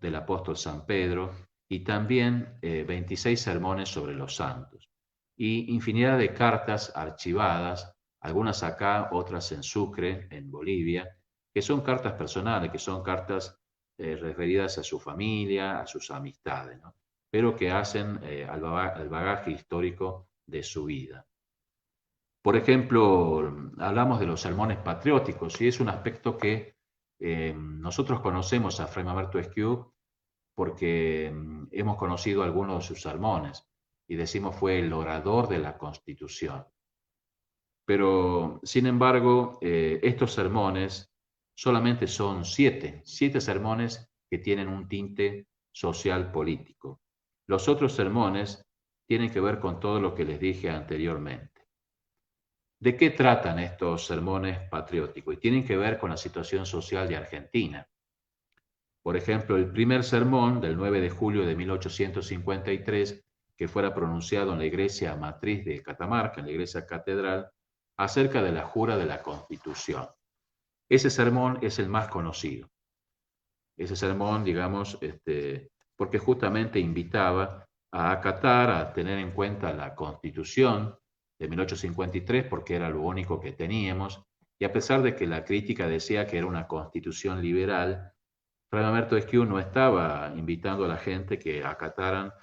S3: del apóstol San Pedro, y también 26 sermones sobre los santos. Y infinidad de cartas archivadas, algunas acá, otras en Sucre, en Bolivia, que son cartas personales, que son cartas referidas a su familia, a sus amistades, ¿no? Pero que hacen al bagaje histórico de su vida. Por ejemplo, hablamos de los sermones patrióticos y es un aspecto que nosotros conocemos a Fray Mamerto Esquiú porque hemos conocido algunos de sus sermones y decimos fue el orador de la Constitución. Pero, sin embargo, estos sermones solamente son 7 sermones que tienen un tinte social político. Los otros sermones tienen que ver con todo lo que les dije anteriormente. ¿De qué tratan estos sermones patrióticos? Y tienen que ver con la situación social de Argentina. Por ejemplo, el primer sermón del 9 de julio de 1853, que fuera pronunciado en la iglesia matriz de Catamarca, en la iglesia catedral, acerca de la jura de la Constitución. Ese sermón es el más conocido. Ese sermón, digamos, porque justamente invitaba a acatar, a tener en cuenta la Constitución de 1853, porque era lo único que teníamos, y a pesar de que la crítica decía que era una constitución liberal, Fray Mamerto Esquiú no estaba invitando a la gente que acataran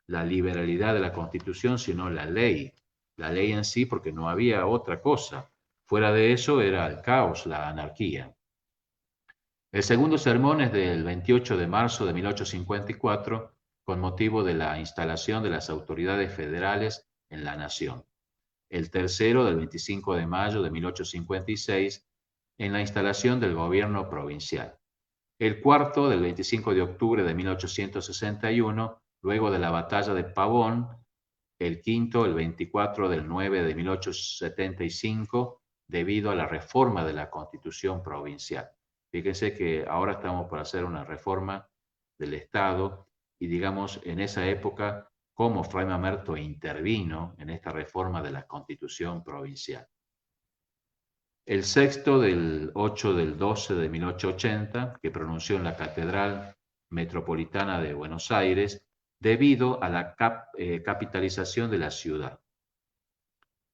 S3: la liberalidad de la Constitución, sino la ley en sí, porque no había otra cosa. Fuera de eso era el caos, la anarquía. El segundo sermón es del 28 de marzo de 1854, con motivo de la instalación de las autoridades federales en la nación. El tercero del 25 de mayo de 1856, en la instalación del gobierno provincial. El cuarto del 25 de octubre de 1861, luego de la batalla de Pavón. El quinto, el 24 del 9 de 1875, debido a la reforma de la Constitución provincial. Fíjense que ahora estamos por hacer una reforma del Estado y digamos en esa época cómo Fray Mamerto intervino en esta reforma de la Constitución provincial. El sexto del 8 del 12 de 1880, que pronunció en la Catedral Metropolitana de Buenos Aires, debido a la capitalización de la ciudad.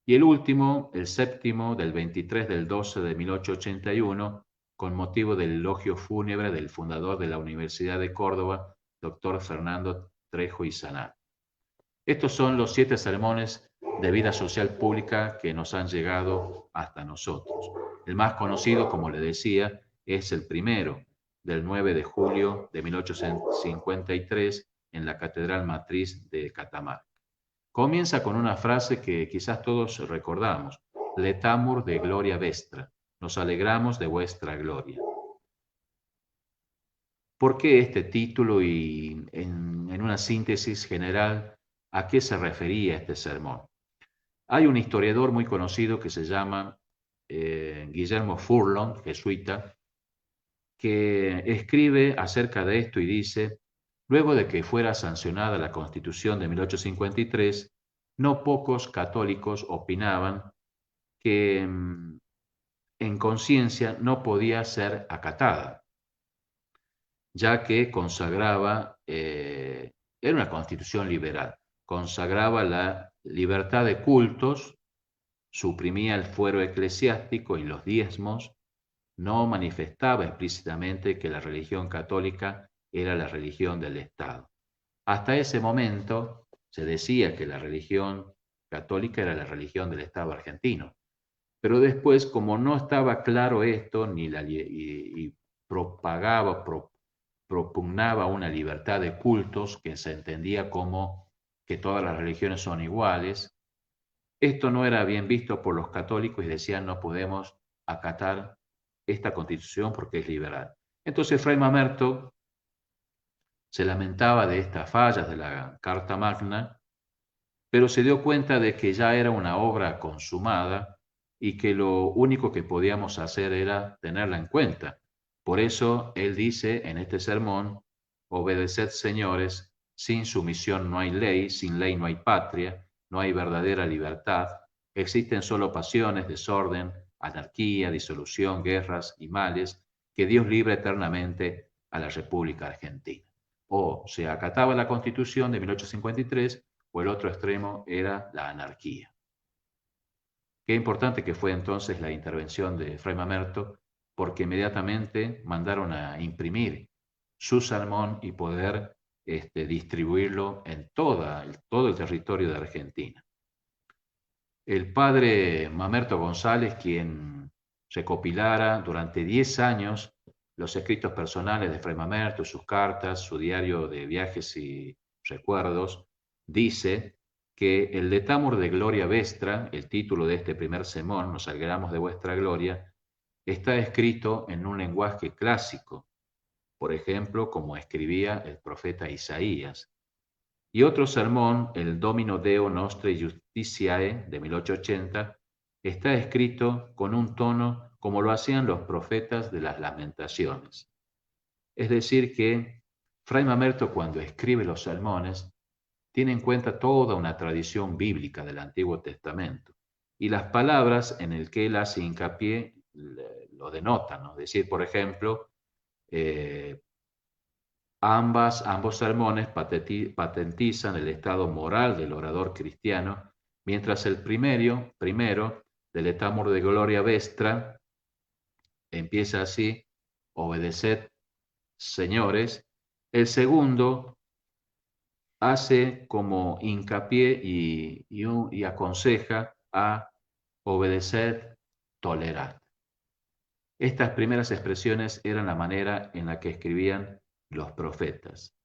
S3: Y el último, el séptimo, del 23 del 12 de 1881, con motivo del elogio fúnebre del fundador de la Universidad de Córdoba, doctor Fernando Trejo y Saná. Estos son los 7 sermones de vida social pública que nos han llegado hasta nosotros. El más conocido, como le decía, es el primero, del 9 de julio de 1853, en la Catedral Matriz de Catamarca. Comienza con una frase que quizás todos recordamos: Letamur de gloria vestra, nos alegramos de vuestra gloria. ¿Por qué este título y en una síntesis general a qué se refería este sermón? Hay un historiador muy conocido que se llama Guillermo Furlong, jesuita, que escribe acerca de esto y dice: luego de que fuera sancionada la Constitución de 1853, no pocos católicos opinaban que en conciencia no podía ser acatada, ya que consagraba, era una constitución liberal, consagraba la libertad de cultos, suprimía el fuero eclesiástico y los diezmos, no manifestaba explícitamente que la religión católica era la religión del Estado. Hasta ese momento se decía que la religión católica era la religión del Estado argentino. Pero después, como no estaba claro esto, y propugnaba una libertad de cultos que se entendía como que todas las religiones son iguales, esto no era bien visto por los católicos y decían: no podemos acatar esta constitución porque es liberal. Entonces Fray Mamerto se lamentaba de estas fallas de la Carta Magna pero se dio cuenta de que ya era una obra consumada y que lo único que podíamos hacer era tenerla en cuenta. Por eso él dice en este sermón: obedeced, señores, sin sumisión no hay ley, sin ley no hay patria, no hay verdadera libertad, existen solo pasiones, desorden, anarquía, disolución, guerras y males, que Dios libre eternamente a la República Argentina. O se acataba la Constitución de 1853 o el otro extremo era la anarquía. Qué importante que fue entonces la intervención de Fray Mamerto, porque inmediatamente mandaron a imprimir su sermón y poder distribuirlo en todo el territorio de Argentina. El padre Mamerto González, quien recopilara durante 10 años los escritos personales de Fray Mamerto, sus cartas, su diario de viajes y recuerdos, dice que el Letamur de Gloria Vestra, el título de este primer sermón, Nos alegramos de vuestra gloria, está escrito en un lenguaje clásico, por ejemplo, como escribía el profeta Isaías. Y otro sermón, el Domino Deo Nostre Justitiae, de 1880, está escrito con un tono como lo hacían los profetas de las Lamentaciones. Es decir que Fray Mamerto, cuando escribe los sermones, tiene en cuenta toda una tradición bíblica del Antiguo Testamento, y las palabras en el que él hace hincapié lo denotan, ¿no? Es decir, por ejemplo, ambos sermones patentizan el estado moral del orador cristiano, mientras el primero, del Letamur de Gloria Vestra, empieza así: obedeced, señores. El segundo hace como hincapié y aconseja a obedecer, tolerad. Estas primeras expresiones eran la manera en la que escribían los profetas,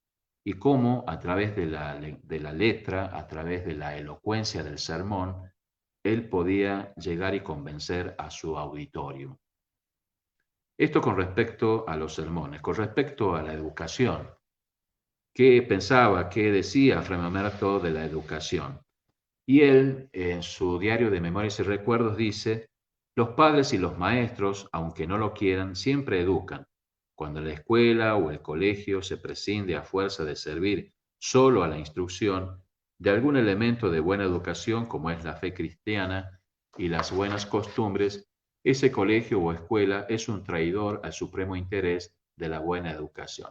S3: y cómo a través de la letra, a través de la elocuencia del sermón, él podía llegar y convencer a su auditorio. Esto con respecto a los sermones. Con respecto a la educación, ¿qué pensaba, qué decía Fray Mamerto de la educación? Y él, en su diario de Memorias y Recuerdos, dice: los padres y los maestros, aunque no lo quieran, siempre educan. Cuando la escuela o el colegio se prescinde a fuerza de servir solo a la instrucción de algún elemento de buena educación, como es la fe cristiana y las buenas costumbres, ese colegio o escuela es un traidor al supremo interés de la buena educación.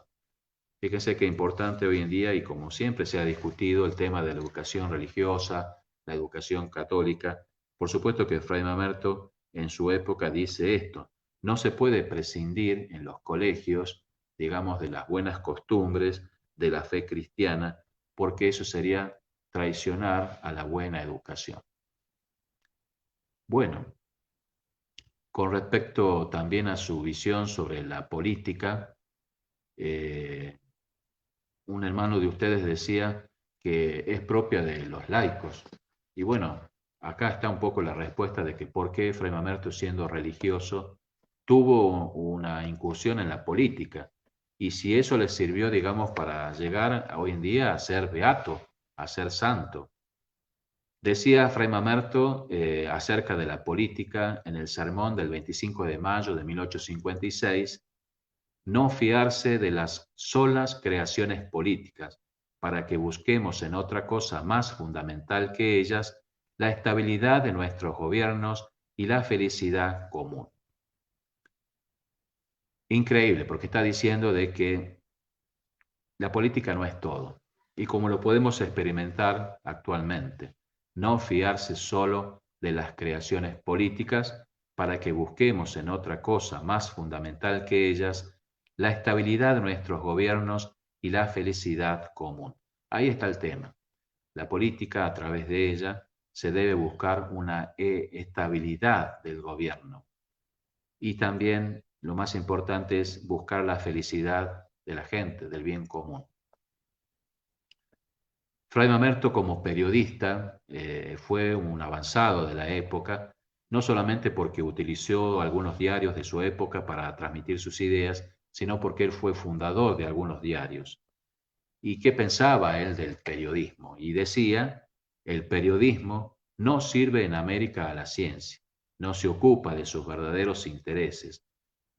S3: Fíjense qué importante hoy en día, y como siempre se ha discutido, el tema de la educación religiosa, la educación católica. Por supuesto que Fray Mamerto en su época dice esto: no se puede prescindir en los colegios, digamos, de las buenas costumbres, de la fe cristiana, porque eso sería traicionar a la buena educación. Bueno, con respecto también a su visión sobre la política, un hermano de ustedes decía que es propia de los laicos. Y bueno, acá está un poco la respuesta de que por qué Fray Mamerto, siendo religioso, tuvo una incursión en la política. Y si eso le sirvió, digamos, para llegar hoy en día a ser beato, a ser santo. Decía Fray Mamerto acerca de la política en el sermón del 25 de mayo de 1856, no fiarse de las solas creaciones políticas, para que busquemos en otra cosa más fundamental que ellas la estabilidad de nuestros gobiernos y la felicidad común. Increíble, porque está diciendo de que la política no es todo, y como lo podemos experimentar actualmente, no fiarse solo de las creaciones políticas para que busquemos en otra cosa más fundamental que ellas la estabilidad de nuestros gobiernos y la felicidad común. Ahí está el tema. La política, a través de ella, se debe buscar una estabilidad del gobierno. Y también lo más importante es buscar la felicidad de la gente, del bien común. Fray Mamerto, como periodista, fue un avanzado de la época, no solamente porque utilizó algunos diarios de su época para transmitir sus ideas, sino porque él fue fundador de algunos diarios. ¿Y qué pensaba él del periodismo? Y decía El periodismo no sirve en América a la ciencia, no se ocupa de sus verdaderos intereses,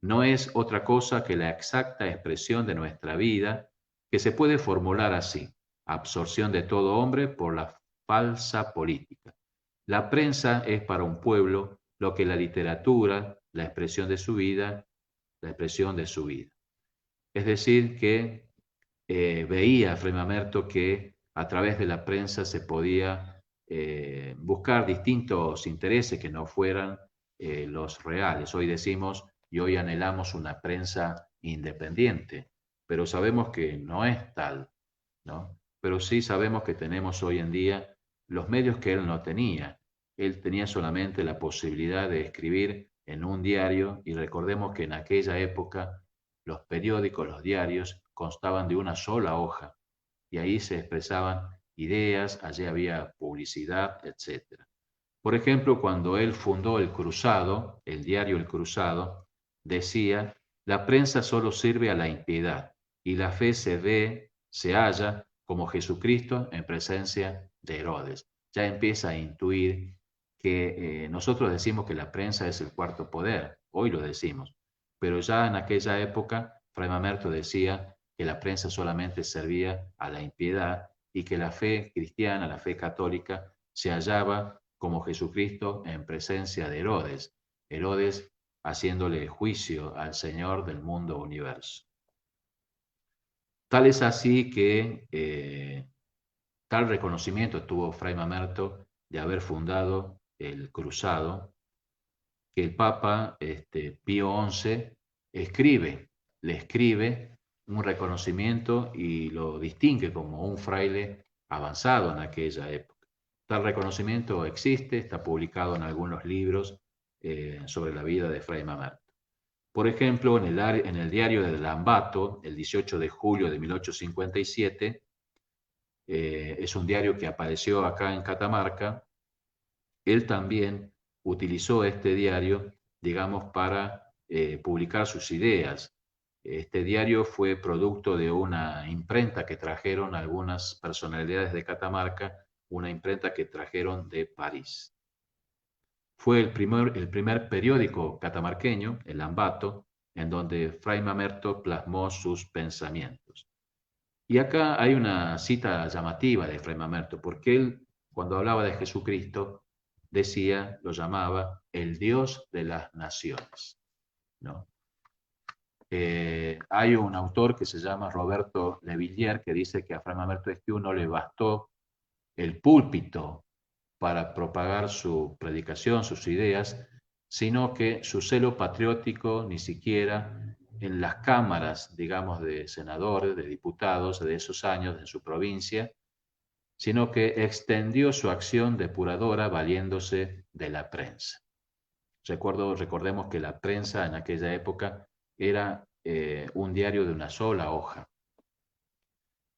S3: no es otra cosa que la exacta expresión de nuestra vida que se puede formular así: absorción de todo hombre por la falsa política. La prensa es para un pueblo lo que la literatura, la expresión de su vida, la expresión de su vida. Es decir, que veía Fray Mamerto que a través de la prensa se podía buscar distintos intereses que no fueran los reales. Hoy decimos y hoy anhelamos una prensa independiente, pero sabemos que no es tal, ¿no? Pero sí sabemos que tenemos hoy en día los medios que él no tenía. Él tenía solamente la posibilidad de escribir en un diario, y recordemos que en aquella época los periódicos, los diarios, constaban de una sola hoja y ahí se expresaban ideas, allí había publicidad, etc. Por ejemplo, cuando él fundó El Cruzado, el diario El Cruzado, decía: la prensa solo sirve a la impiedad y la fe se ve, se halla como Jesucristo en presencia de Herodes. Ya empieza a intuir que nosotros decimos que la prensa es el cuarto poder, hoy lo decimos, pero ya en aquella época Fray Mamerto decía que la prensa solamente servía a la impiedad y que la fe cristiana, la fe católica, se hallaba como Jesucristo en presencia de Herodes, Herodes haciéndole juicio al Señor del mundo universo. Tal es así que tal reconocimiento tuvo Fray Mamerto de haber fundado el Cruzado, que el Papa Pío XI le escribe un reconocimiento y lo distingue como un fraile avanzado en aquella época. Tal reconocimiento existe, está publicado en algunos libros sobre la vida de Fray Mamerto. Por ejemplo, en el diario de Lambato, el 18 de julio de 1857, es un diario que apareció acá en Catamarca. Él también utilizó este diario, digamos, para publicar sus ideas. Este diario fue producto de una imprenta que trajeron algunas personalidades de Catamarca, una imprenta que trajeron de París. Fue el primer periódico catamarqueño, el Lambato, en donde Fray Mamerto plasmó sus pensamientos. Y acá hay una cita llamativa de Fray Mamerto, porque él, cuando hablaba de Jesucristo, decía, lo llamaba el Dios de las naciones, ¿no? Hay un autor que se llama Roberto Le Villiers que dice que a Fray Mamerto Esquiú no le bastó el púlpito para propagar su predicación, sus ideas, sino que su celo patriótico ni siquiera en las cámaras, digamos, de senadores, de diputados de esos años en su provincia, sino que extendió su acción depuradora valiéndose de la prensa. Recordemos que la prensa en aquella época era un diario de una sola hoja.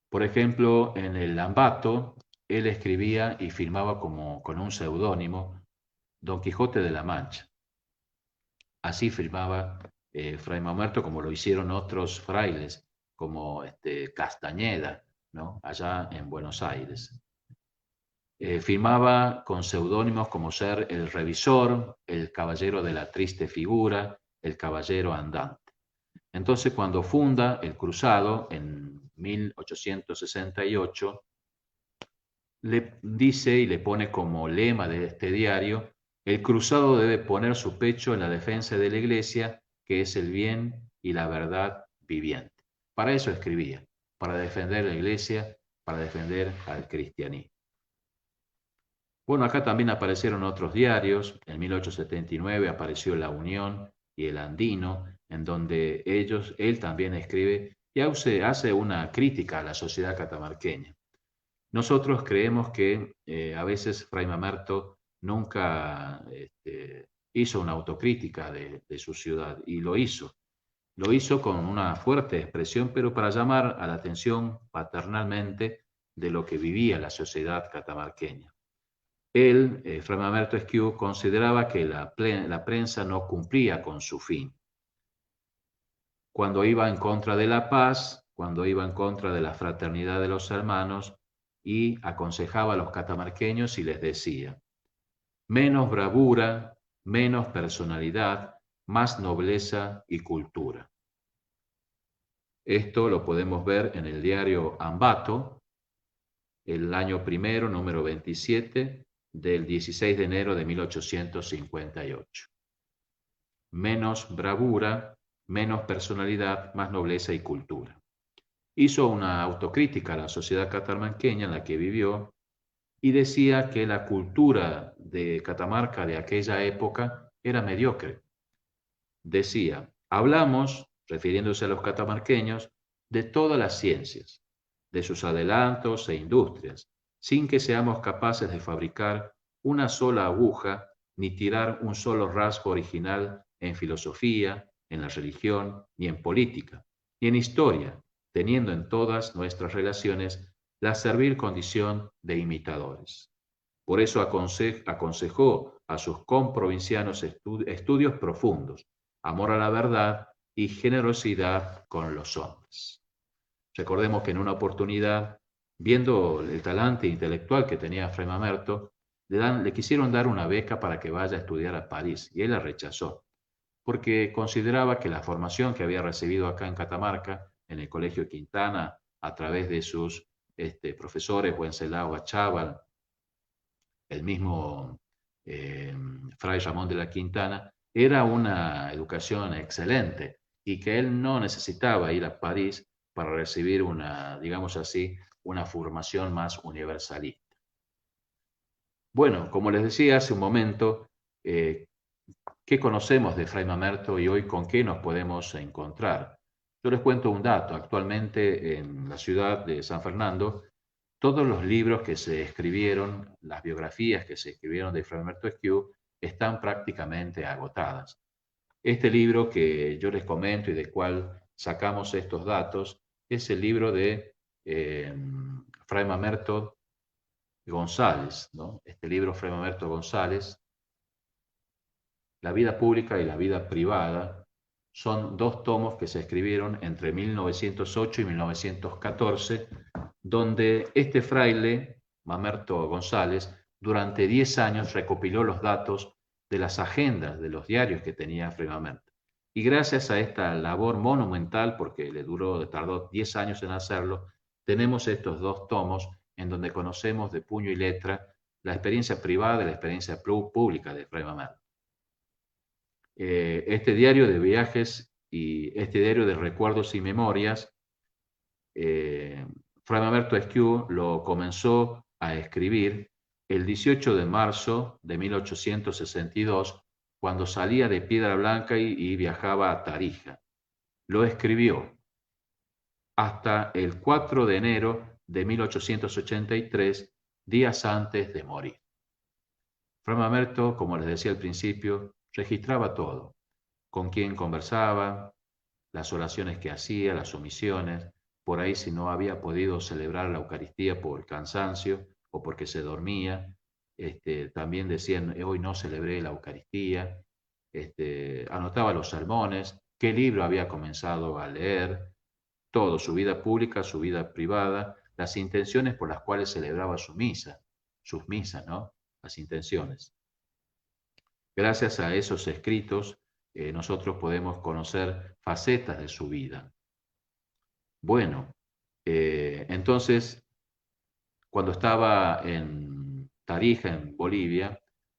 S3: Por ejemplo, en el Lambato, él escribía y firmaba con un seudónimo Don Quijote de la Mancha. Así firmaba Fray Mamerto, como lo hicieron otros frailes, como Castañeda, ¿no? Allá en Buenos Aires. Firmaba con seudónimos como ser el Revisor, el Caballero de la Triste Figura, el Caballero Andante. Entonces, cuando funda el Cruzado en 1868, le dice y le pone como lema de este diario: el cruzado debe poner su pecho en la defensa de la Iglesia, que es el bien y la verdad viviente. Para eso escribía, para defender la Iglesia, para defender al cristianismo. Bueno, acá también aparecieron otros diarios. En 1879 apareció La Unión y El Andino, en donde él también escribe y hace una crítica a la sociedad catamarqueña. Nosotros creemos que a veces Fray Mamerto nunca hizo una autocrítica de su ciudad, y lo hizo. Lo hizo con una fuerte expresión, pero para llamar a la atención paternalmente de lo que vivía la sociedad catamarqueña. Él, Fray Mamerto Esquiú, consideraba que la prensa no cumplía con su fin. Cuando iba en contra de la paz, cuando iba en contra de la fraternidad de los hermanos, y aconsejaba a los catamarqueños y les decía: menos bravura, menos personalidad, más nobleza y cultura. Esto lo podemos ver en el diario Ambato, el año primero, número 27, del 16 de enero de 1858. Menos bravura, menos personalidad, más nobleza y cultura. Hizo una autocrítica a la sociedad catamarqueña en la que vivió y decía que la cultura de Catamarca de aquella época era mediocre. Decía: hablamos, refiriéndose a los catamarqueños, de todas las ciencias, de sus adelantos e industrias, sin que seamos capaces de fabricar una sola aguja ni tirar un solo rasgo original en filosofía, en la religión, ni en política, ni en historia, teniendo en todas nuestras relaciones la servil condición de imitadores. Por eso aconsejó a sus comprovincianos estudios profundos, amor a la verdad y generosidad con los hombres. Recordemos que en una oportunidad, viendo el talante intelectual que tenía Fray Mamerto, le quisieron dar una beca para que vaya a estudiar a París, y él la rechazó, porque consideraba que la formación que había recibido acá en Catamarca, en el Colegio Quintana, a través de sus profesores, Wenceslao Achával, el mismo Fray Ramón de la Quintana, era una educación excelente y que él no necesitaba ir a París para recibir una, digamos así, una formación más universalista. Bueno, como les decía hace un momento, ¿qué conocemos de Fray Mamerto y hoy con qué nos podemos encontrar? Yo les cuento un dato. Actualmente en la ciudad de San Fernando, todos los libros que se escribieron, las biografías que se escribieron de Fray Mamerto Esquiú, están prácticamente agotadas. Este libro que yo les comento y del cual sacamos estos datos es el libro de Fray Mamerto González, ¿no? Este libro, Fray Mamerto González, La vida pública y la vida privada, son dos tomos que se escribieron entre 1908 y 1914, donde este fraile, Mamerto González, durante 10 años recopiló los datos de las agendas de los diarios que tenía Fray Mamerto. Y gracias a esta labor monumental, porque tardó 10 años en hacerlo, tenemos estos dos tomos en donde conocemos de puño y letra la experiencia privada y la experiencia pública de Fray Mamerto. Este diario de viajes y este diario de recuerdos y memorias, Fray Mamerto Esquiú lo comenzó a escribir el 18 de marzo de 1862, cuando salía de Piedra Blanca y viajaba a Tarija. Lo escribió hasta el 4 de enero de 1883, días antes de morir. Fray Mamerto, como les decía al principio, registraba todo: con quién conversaba, las oraciones que hacía, las omisiones, por ahí si no había podido celebrar la Eucaristía por cansancio o porque se dormía. También decían: hoy no celebré la Eucaristía. Anotaba los sermones, qué libro había comenzado a leer, todo, su vida pública, su vida privada, las intenciones por las cuales celebraba sus misas, ¿no? Las intenciones. Gracias a esos escritos, nosotros podemos conocer facetas de su vida. Bueno, entonces, cuando estaba en Tarija, en Bolivia,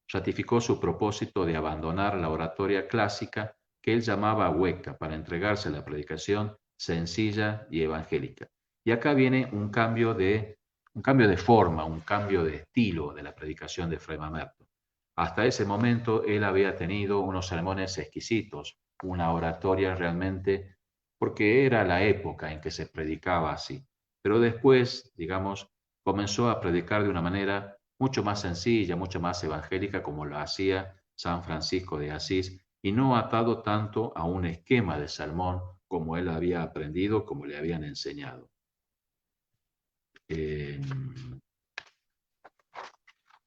S3: ratificó su propósito de abandonar la oratoria clásica que él llamaba hueca para entregarse a la predicación sencilla y evangélica. Y acá viene un cambio de forma, un cambio de estilo de la predicación de Fray Mamerto. Hasta ese momento él había tenido unos sermones exquisitos, una oratoria realmente, porque era la época en que se predicaba así. Pero después, digamos, comenzó a predicar de una manera mucho más sencilla, mucho más evangélica, como lo hacía San Francisco de Asís, y no atado tanto a un esquema de sermón como él había aprendido, como le habían enseñado.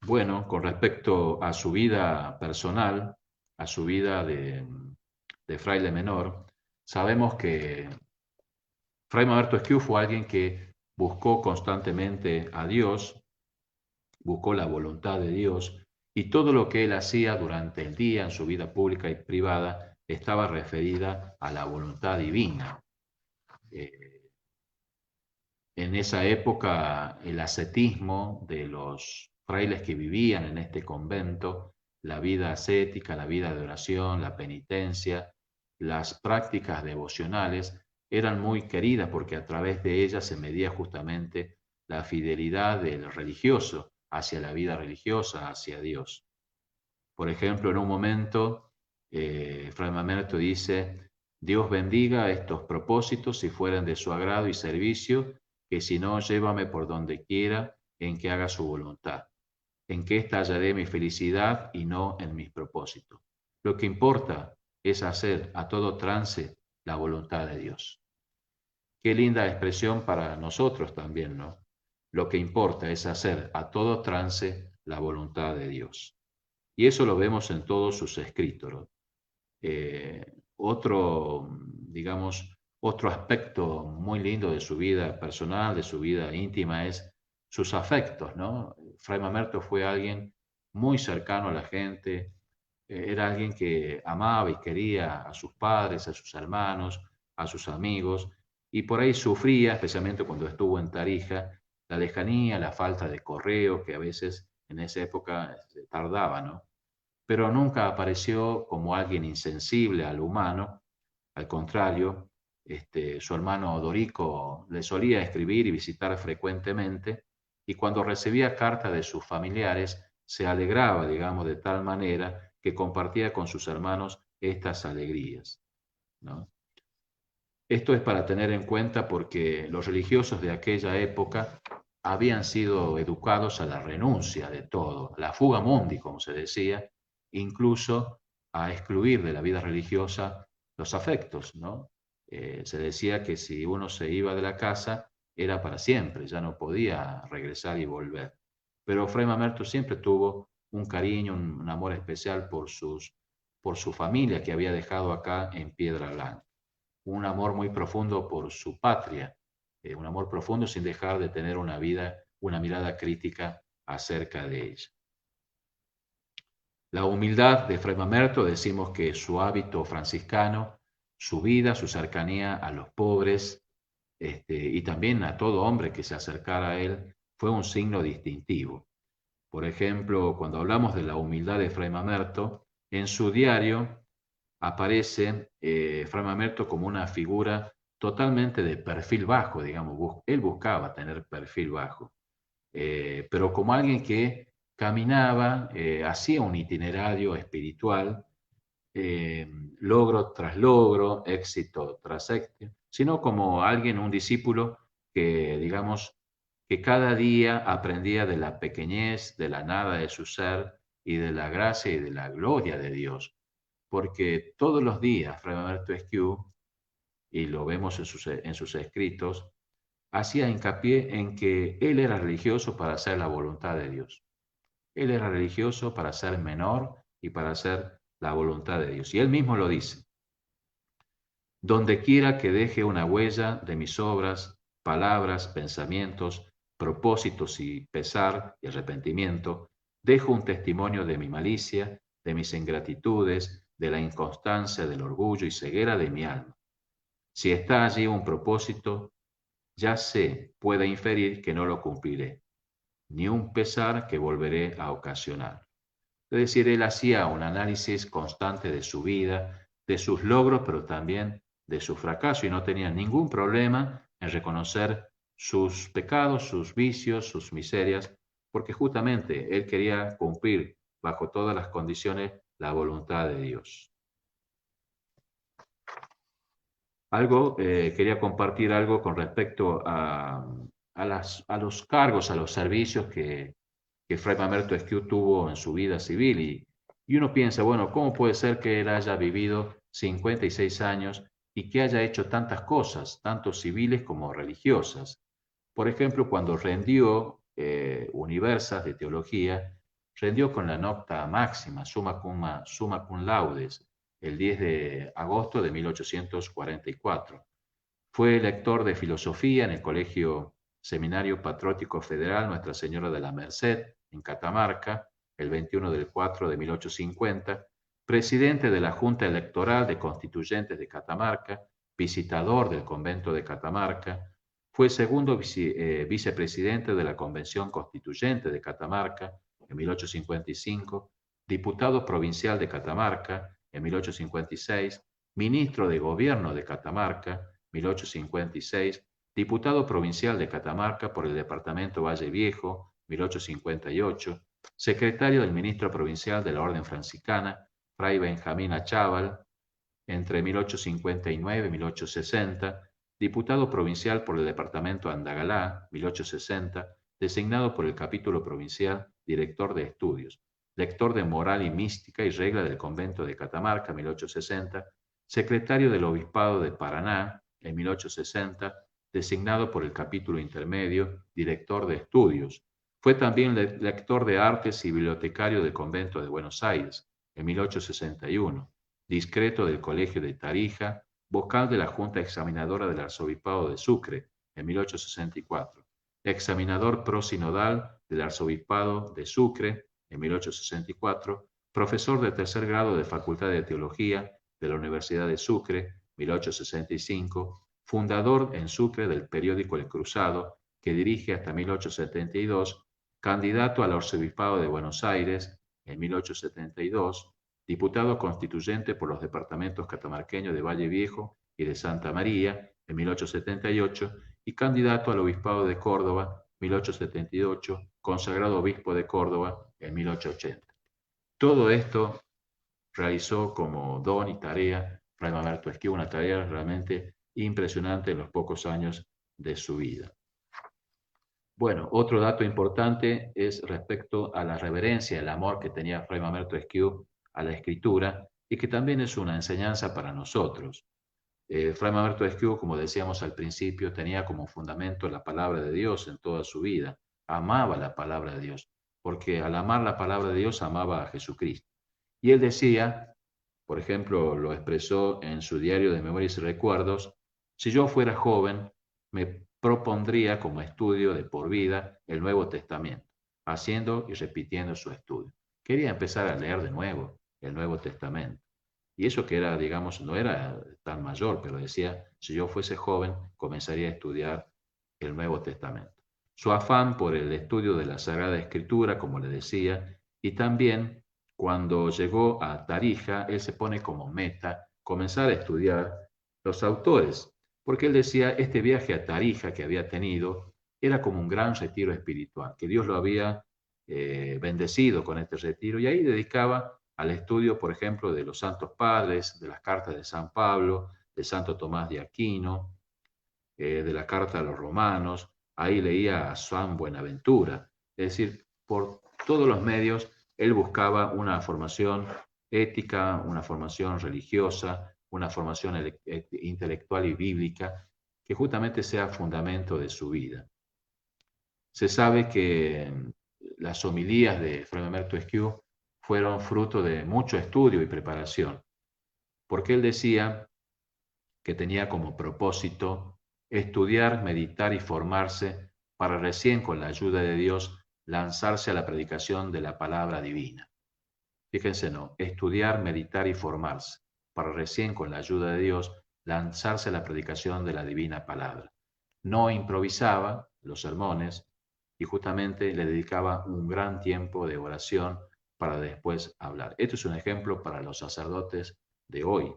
S3: Bueno, con respecto a su vida personal, a su vida de fraile menor, sabemos que Fray Mamerto Esquiú fue alguien que buscó constantemente a Dios, buscó la voluntad de Dios, y todo lo que él hacía durante el día en su vida pública y privada estaba referida a la voluntad divina. En esa época, el ascetismo de los frailes que vivían en este convento, la vida ascética, la vida de oración, la penitencia, las prácticas devocionales, eran muy queridas porque a través de ellas se medía justamente la fidelidad del religioso hacia la vida religiosa, hacia Dios. Por ejemplo, en un momento, Fray Mamerto dice: Dios bendiga estos propósitos si fueran de su agrado y servicio, que si no, llévame por donde quiera en que haga su voluntad, en que esta hallaré mi felicidad y no en mis propósitos. Lo que importa es hacer a todo trance la voluntad de Dios. Qué linda expresión para nosotros también, ¿no? Lo que importa es hacer a todo trance la voluntad de Dios. Y eso lo vemos en todos sus escritos, ¿no? Otro aspecto muy lindo de su vida personal, de su vida íntima, es sus afectos, ¿no? Fray Mamerto fue alguien muy cercano a la gente, era alguien que amaba y quería a sus padres, a sus hermanos, a sus amigos, y por ahí sufría, especialmente cuando estuvo en Tarija, la lejanía, la falta de correo, que a veces en esa época tardaba, ¿no? Pero nunca apareció como alguien insensible al humano. Al contrario, su hermano Dorico le solía escribir y visitar frecuentemente, y cuando recibía cartas de sus familiares se alegraba, digamos, de tal manera que compartía con sus hermanos estas alegrías, ¿no? Esto es para tener en cuenta porque los religiosos de aquella época habían sido educados a la renuncia de todo, la fuga mundi, como se decía, incluso a excluir de la vida religiosa los afectos, ¿no? Se decía que si uno se iba de la casa era para siempre, ya no podía regresar y volver. Pero Fray Mamerto siempre tuvo un cariño, un amor especial por su familia que había dejado acá en Piedra Blanca. Un amor muy profundo por su patria, un amor profundo sin dejar de tener una mirada crítica acerca de ella. La humildad de Fray Mamerto, decimos que su hábito franciscano, su vida, su cercanía a los pobres, y también a todo hombre que se acercara a él, fue un signo distintivo. Por ejemplo, cuando hablamos de la humildad de Fray Mamerto, en su diario aparece Fray Mamerto como una figura totalmente de perfil bajo, digamos. Él buscaba tener perfil bajo, pero como alguien que caminaba, hacía un itinerario espiritual, logro tras logro, éxito tras éxito, sino como alguien, un discípulo que, digamos, que cada día aprendía de la pequeñez, de la nada de su ser y de la gracia y de la gloria de Dios. Porque todos los días Fray Mamerto Esquiú, y lo vemos en sus escritos, hacía hincapié en que él era religioso para hacer la voluntad de Dios. Él era religioso para ser menor y para hacer la voluntad de Dios. Y él mismo lo dice: donde quiera que deje una huella de mis obras, palabras, pensamientos, propósitos y pesar y arrepentimiento, dejo un testimonio de mi malicia, de mis ingratitudes, de la inconstancia, del orgullo y ceguera de mi alma. Si está allí un propósito, ya puede inferir que no lo cumpliré, ni un pesar que volveré a ocasionar. Es decir, él hacía un análisis constante de su vida, de sus logros, pero también de su fracaso, y no tenía ningún problema en reconocer sus pecados, sus vicios, sus miserias, porque justamente él quería cumplir bajo todas las condiciones la voluntad de Dios. Quería compartir algo con respecto a los cargos, a los servicios que Fray Mamerto Esquiú tuvo en su vida civil. Y uno piensa, bueno, ¿cómo puede ser que él haya vivido 56 años y que haya hecho tantas cosas, tanto civiles como religiosas? Por ejemplo, cuando rendió Universas de Teología, rendió con la nota máxima, summa cum laudes, el 10 de agosto de 1844. Fue lector de filosofía en el Colegio Seminario Patriótico Federal Nuestra Señora de la Merced, en Catamarca, el 21 del 4 de 1850, presidente de la Junta Electoral de Constituyentes de Catamarca, visitador del convento de Catamarca, fue segundo vicepresidente de la Convención Constituyente de Catamarca en 1855, diputado provincial de Catamarca en 1856, ministro de Gobierno de Catamarca 1856, diputado provincial de Catamarca por el departamento Valle Viejo 1858, secretario del ministro provincial de la Orden Franciscana, Fray Benjamín Achával, entre 1859 y 1860, diputado provincial por el departamento Andagalá, 1860, designado por el capítulo provincial, director de estudios, lector de moral y mística y regla del convento de Catamarca, 1860, secretario del obispado de Paraná, en 1860, designado por el capítulo intermedio, director de estudios. Fue también lector de artes y bibliotecario del convento de Buenos Aires, en 1861, discreto del colegio de Tarija, vocal de la Junta Examinadora del Arzobispado de Sucre, en 1864, examinador prosinodal del Arzobispado de Sucre, en 1864, profesor de tercer grado de Facultad de Teología de la Universidad de Sucre, 1865, fundador en Sucre del periódico El Cruzado, que dirige hasta 1872, candidato al Arzobispado de Buenos Aires, en 1872, diputado constituyente por los departamentos catamarqueños de Valle Viejo y de Santa María, en 1878, y candidato al Obispado de Córdoba, 1878, consagrado obispo de Córdoba, en 1880. Todo esto realizó como don y tarea Fray Mamerto Esquiu, una tarea realmente impresionante en los pocos años de su vida. Bueno, otro dato importante es respecto a la reverencia, el amor que tenía Fray Mamerto Esquiu a la escritura y que también es una enseñanza para nosotros. Fray Mamerto Esquiu, como decíamos al principio, tenía como fundamento la palabra de Dios en toda su vida. Amaba la palabra de Dios, porque al amar la palabra de Dios amaba a Jesucristo. Y él decía, por ejemplo, lo expresó en su diario de Memorias y Recuerdos, si yo fuera joven, me propondría como estudio de por vida el Nuevo Testamento, haciendo y repitiendo su estudio. Quería empezar a leer de nuevo el Nuevo Testamento. Y eso que era, digamos, no era tan mayor, pero decía, si yo fuese joven, comenzaría a estudiar el Nuevo Testamento. Su afán por el estudio de la Sagrada Escritura, como le decía, y también cuando llegó a Tarija, él se pone como meta comenzar a estudiar los autores, porque él decía, este viaje a Tarija que había tenido era como un gran retiro espiritual, que Dios lo había bendecido con este retiro, y ahí dedicaba al estudio, por ejemplo, de los santos padres, de las cartas de San Pablo, de Santo Tomás de Aquino, de la carta a los romanos, ahí leía a San Buenaventura, es decir, por todos los medios él buscaba una formación ética, una formación religiosa, una formación intelectual y bíblica, que justamente sea fundamento de su vida. Se sabe que las homilías de Fray Mamerto Esquiu fueron fruto de mucho estudio y preparación, porque él decía que tenía como propósito estudiar, meditar y formarse para recién con la ayuda de Dios lanzarse a la predicación de la palabra divina. Fíjense, no, estudiar, meditar y formarse para recién con la ayuda de Dios lanzarse a la predicación de la divina palabra. No improvisaba los sermones y justamente le dedicaba un gran tiempo de oración para después hablar. Esto es un ejemplo para los sacerdotes de hoy,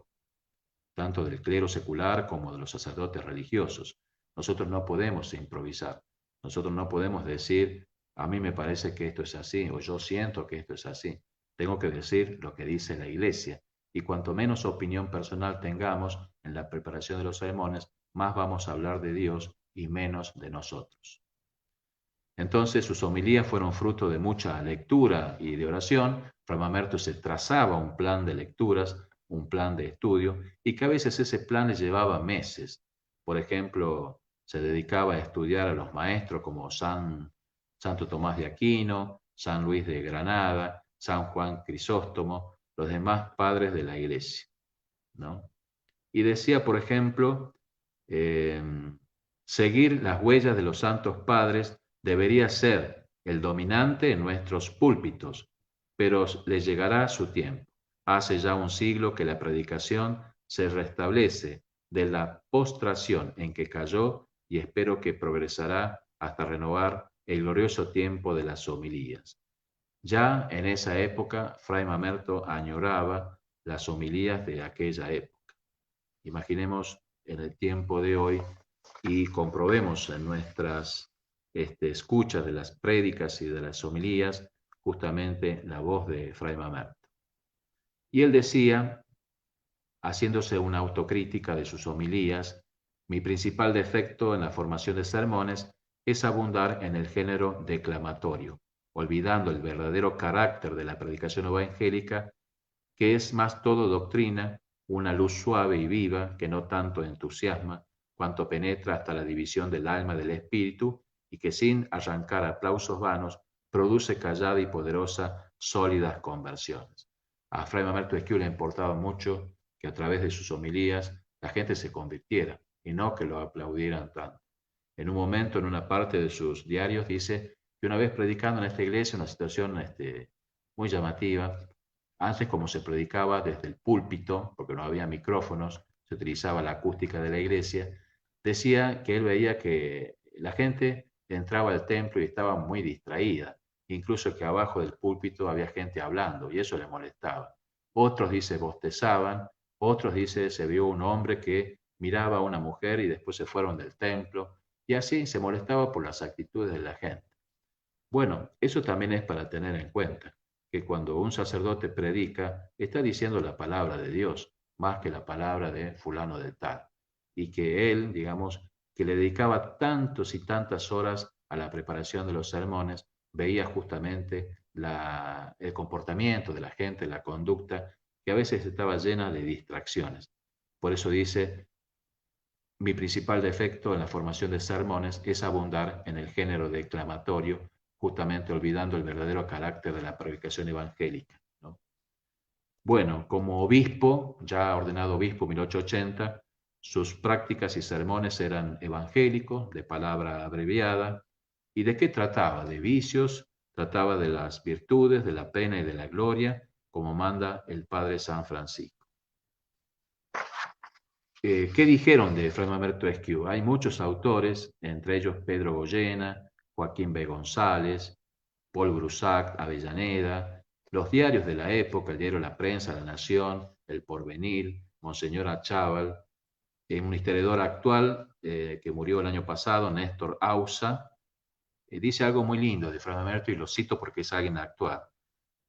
S3: tanto del clero secular como de los sacerdotes religiosos. Nosotros no podemos improvisar, nosotros no podemos decir, a mí me parece que esto es así, o yo siento que esto es así. Tengo que decir lo que dice la Iglesia, y cuanto menos opinión personal tengamos en la preparación de los sermones, más vamos a hablar de Dios y menos de nosotros. Entonces sus homilías fueron fruto de mucha lectura y de oración. Fray Mamerto se trazaba un plan de lecturas, un plan de estudio, y que a veces ese plan le llevaba meses. Por ejemplo, se dedicaba a estudiar a los maestros como Santo Tomás de Aquino, San Luis de Granada, San Juan Crisóstomo, los demás padres de la Iglesia, ¿no? Y decía, por ejemplo, Seguir las huellas de los santos padres debería ser el dominante en nuestros púlpitos, pero le llegará su tiempo. Hace ya un siglo que la predicación se restablece de la postración en que cayó y espero que progresará hasta renovar el glorioso tiempo de las homilías. Ya en esa época, Fray Mamerto añoraba las homilías de aquella época. Imaginemos en el tiempo de hoy y comprobemos en nuestras escuchas de las prédicas y de las homilías justamente la voz de Fray Mamerto. Y él decía, haciéndose una autocrítica de sus homilías, mi principal defecto en la formación de sermones es abundar en el género declamatorio, olvidando el verdadero carácter de la predicación evangélica, que es más todo doctrina, una luz suave y viva que no tanto entusiasma, cuanto penetra hasta la división del alma del espíritu y que sin arrancar aplausos vanos produce callada y poderosa, sólidas conversiones. A Fray Mamerto Esquiu le importaba mucho que a través de sus homilías la gente se convirtiera y no que lo aplaudieran tanto. En un momento, en una parte de sus diarios, dice que una vez predicando en esta iglesia, una situación muy llamativa, antes como se predicaba desde el púlpito, porque no había micrófonos, se utilizaba la acústica de la iglesia, decía que él veía que la gente entraba al templo y estaba muy distraída, incluso que abajo del púlpito había gente hablando y eso le molestaba. Otros, dice, bostezaban, otros, dice, se vio un hombre que miraba a una mujer y después se fueron del templo y así se molestaba por las actitudes de la gente. Bueno, eso también es para tener en cuenta, que cuando un sacerdote predica, está diciendo la palabra de Dios, más que la palabra de fulano de tal. Y que él, digamos, que le dedicaba tantos y tantas horas a la preparación de los sermones, veía justamente el comportamiento de la gente, la conducta, que a veces estaba llena de distracciones. Por eso dice, mi principal defecto en la formación de sermones es abundar en el género declamatorio, justamente olvidando el verdadero carácter de la predicación evangélica, ¿no? Bueno, como obispo, ya ordenado obispo 1880, sus prácticas y sermones eran evangélicos, de palabra abreviada. ¿Y de qué trataba? De vicios, trataba de las virtudes, de la pena y de la gloria, como manda el Padre San Francisco. ¿Qué dijeron de Fray Mamerto Esquiu? Hay muchos autores, entre ellos Pedro Goyena, Joaquín B. González, Paul Brusac, Avellaneda, los diarios de la época, el diario La Prensa, La Nación, El Porvenir, Monseñor Achával, un historiador actual que murió el año pasado, Néstor Ausa, dice algo muy lindo de Fray Mamerto y lo cito porque es alguien actual.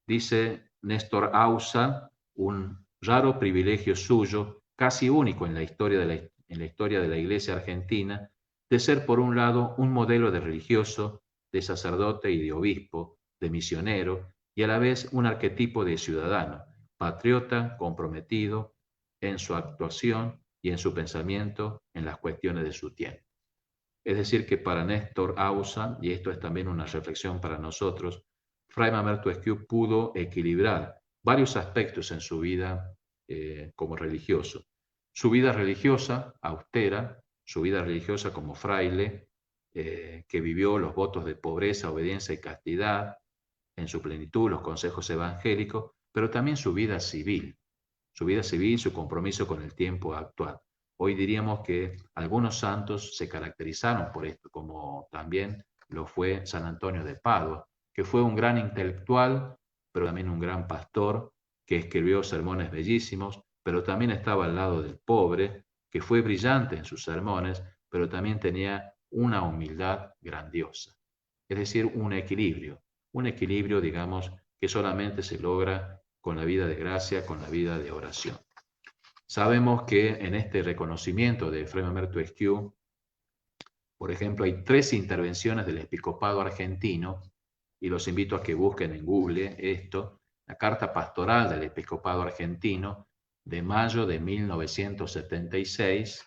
S3: Dice Néstor Ausa, un raro privilegio suyo, casi único en la historia de la Iglesia argentina, de ser por un lado un modelo de religioso, de sacerdote y de obispo, de misionero, y a la vez un arquetipo de ciudadano, patriota, comprometido en su actuación y en su pensamiento en las cuestiones de su tiempo. Es decir, que para Néstor Ausa, y esto es también una reflexión para nosotros, Fray Mamerto Esquiu pudo equilibrar varios aspectos en su vida como religioso. Su vida religiosa austera, su vida religiosa como fraile, que vivió los votos de pobreza, obediencia y castidad, en su plenitud los consejos evangélicos, pero también su vida civil, su compromiso con el tiempo actual. Hoy diríamos que algunos santos se caracterizaron por esto, como también lo fue San Antonio de Padua, que fue un gran intelectual, pero también un gran pastor, que escribió sermones bellísimos, pero también estaba al lado del pobre, que fue brillante en sus sermones, pero también tenía una humildad grandiosa. Es decir, un equilibrio, digamos, que solamente se logra con la vida de gracia, con la vida de oración. Sabemos que en este reconocimiento de Fray Mamerto Esquiu, por ejemplo, hay 3 intervenciones del episcopado argentino, y los invito a que busquen en Google esto, la carta pastoral del episcopado argentino de mayo de 1976.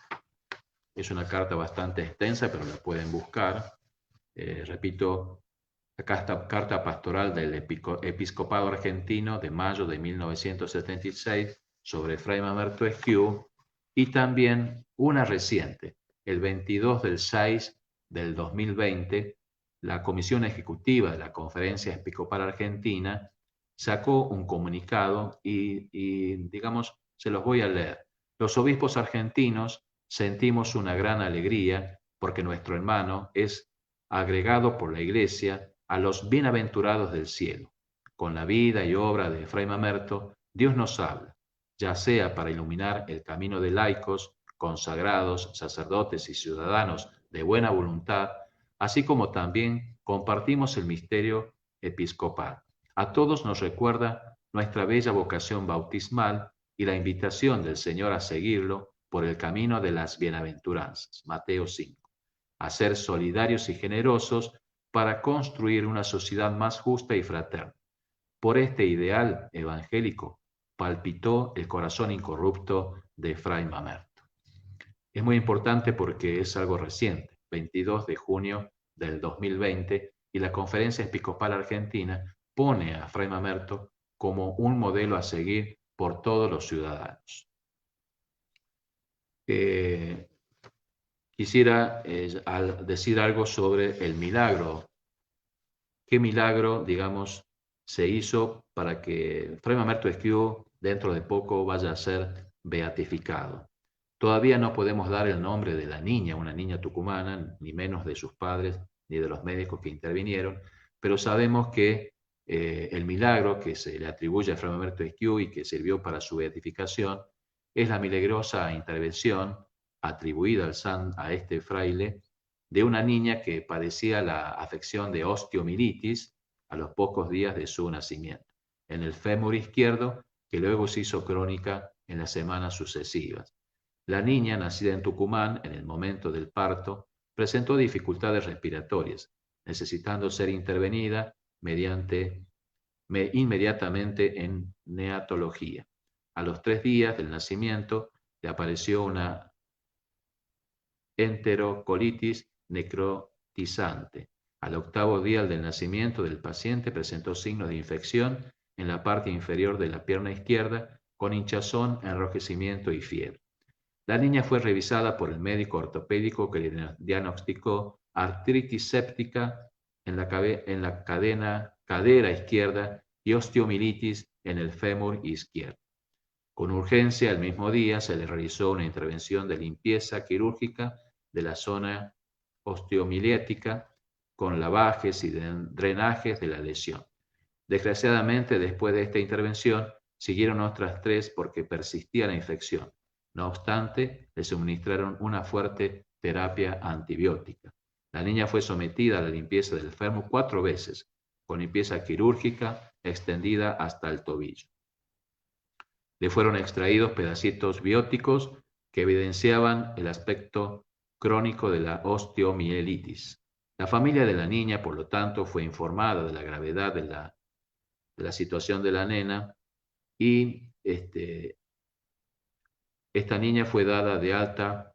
S3: Es una carta bastante extensa, pero la pueden buscar. Repito, la carta pastoral del episcopado argentino de mayo de 1976 sobre Fray Mamerto Esquiu, y también una reciente, el 22/6/2020, la Comisión Ejecutiva de la Conferencia Episcopal Argentina sacó un comunicado y digamos, se los voy a leer. Los obispos argentinos sentimos una gran alegría porque nuestro hermano es agregado por la Iglesia a los bienaventurados del cielo. Con la vida y obra de Fray Mamerto, Dios nos habla, ya sea para iluminar el camino de laicos, consagrados, sacerdotes y ciudadanos de buena voluntad, así como también compartimos el misterio episcopal. A todos nos recuerda nuestra bella vocación bautismal y la invitación del Señor a seguirlo por el camino de las bienaventuranzas, Mateo 5, a ser solidarios y generosos para construir una sociedad más justa y fraterna. Por este ideal evangélico palpitó el corazón incorrupto de Fray Mamerto. Es muy importante porque es algo reciente, 22 de junio del 2020, y la Conferencia Episcopal Argentina pone a Fray Mamerto como un modelo a seguir por todos los ciudadanos. Quisiera decir algo sobre el milagro. ¿Qué milagro, digamos, se hizo para que Fray Mamerto Esquiú dentro de poco vaya a ser beatificado? Todavía no podemos dar el nombre de la niña, una niña tucumana, ni menos de sus padres, ni de los médicos que intervinieron, pero sabemos que el milagro que se le atribuye a Fray Mamerto Esquiú y que sirvió para su beatificación es la milagrosa intervención atribuida a este fraile de una niña que padecía la afección de osteomielitis a los pocos días de su nacimiento, en el fémur izquierdo, que luego se hizo crónica en las semanas sucesivas. La niña, nacida en Tucumán, en el momento del parto, presentó dificultades respiratorias, necesitando ser intervenida inmediatamente en neonatología. A los 3 días del nacimiento le apareció una enterocolitis necrotizante. Al 8º día del nacimiento del paciente presentó signos de infección en la parte inferior de la pierna izquierda con hinchazón, enrojecimiento y fiebre. La niña fue revisada por el médico ortopédico que le diagnosticó artritis séptica en la cadera izquierda y osteomielitis en el fémur izquierdo. Con urgencia, el mismo día se le realizó una intervención de limpieza quirúrgica de la zona osteomieliática con lavajes y drenajes de la lesión. Desgraciadamente, después de esta intervención, siguieron otras 3 porque persistía la infección. No obstante, le suministraron una fuerte terapia antibiótica. La niña fue sometida a la limpieza del fémur 4 veces, con limpieza quirúrgica extendida hasta el tobillo. Le fueron extraídos pedacitos bióticos que evidenciaban el aspecto crónico de la osteomielitis. La familia de la niña, por lo tanto, fue informada de la gravedad de la situación de la nena y esta niña fue dada de alta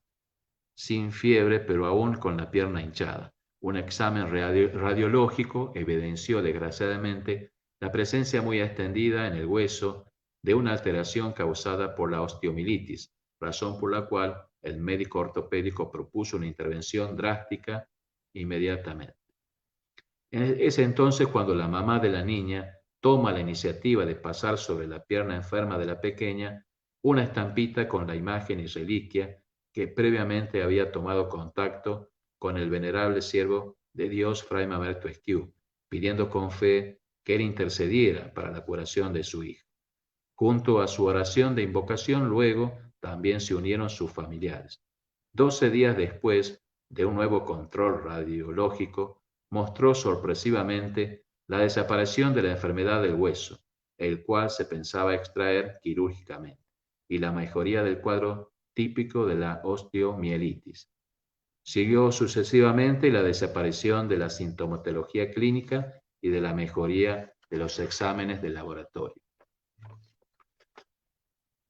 S3: sin fiebre, pero aún con la pierna hinchada. Un examen radiológico evidenció, desgraciadamente, la presencia muy extendida en el hueso de una alteración causada por la osteomielitis, razón por la cual el médico ortopédico propuso una intervención drástica inmediatamente. Es entonces cuando la mamá de la niña toma la iniciativa de pasar sobre la pierna enferma de la pequeña una estampita con la imagen y reliquia que previamente había tomado contacto con el venerable siervo de Dios, Fray Mamerto Esquiú, pidiendo con fe que él intercediera para la curación de su hija. Junto a su oración de invocación, luego también se unieron sus familiares. 12 días después de un nuevo control radiológico, mostró sorpresivamente la desaparición de la enfermedad del hueso, el cual se pensaba extraer quirúrgicamente, y la mejoría del cuadro típico de la osteomielitis. Siguió sucesivamente la desaparición de la sintomatología clínica y de la mejoría de los exámenes de laboratorio.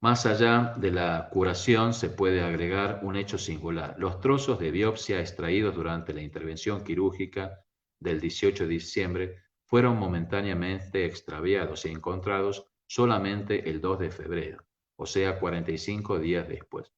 S3: Más allá de la curación se puede agregar un hecho singular. Los trozos de biopsia extraídos durante la intervención quirúrgica del 18 de diciembre fueron momentáneamente extraviados y encontrados solamente el 2 de febrero, o sea, 45 días después.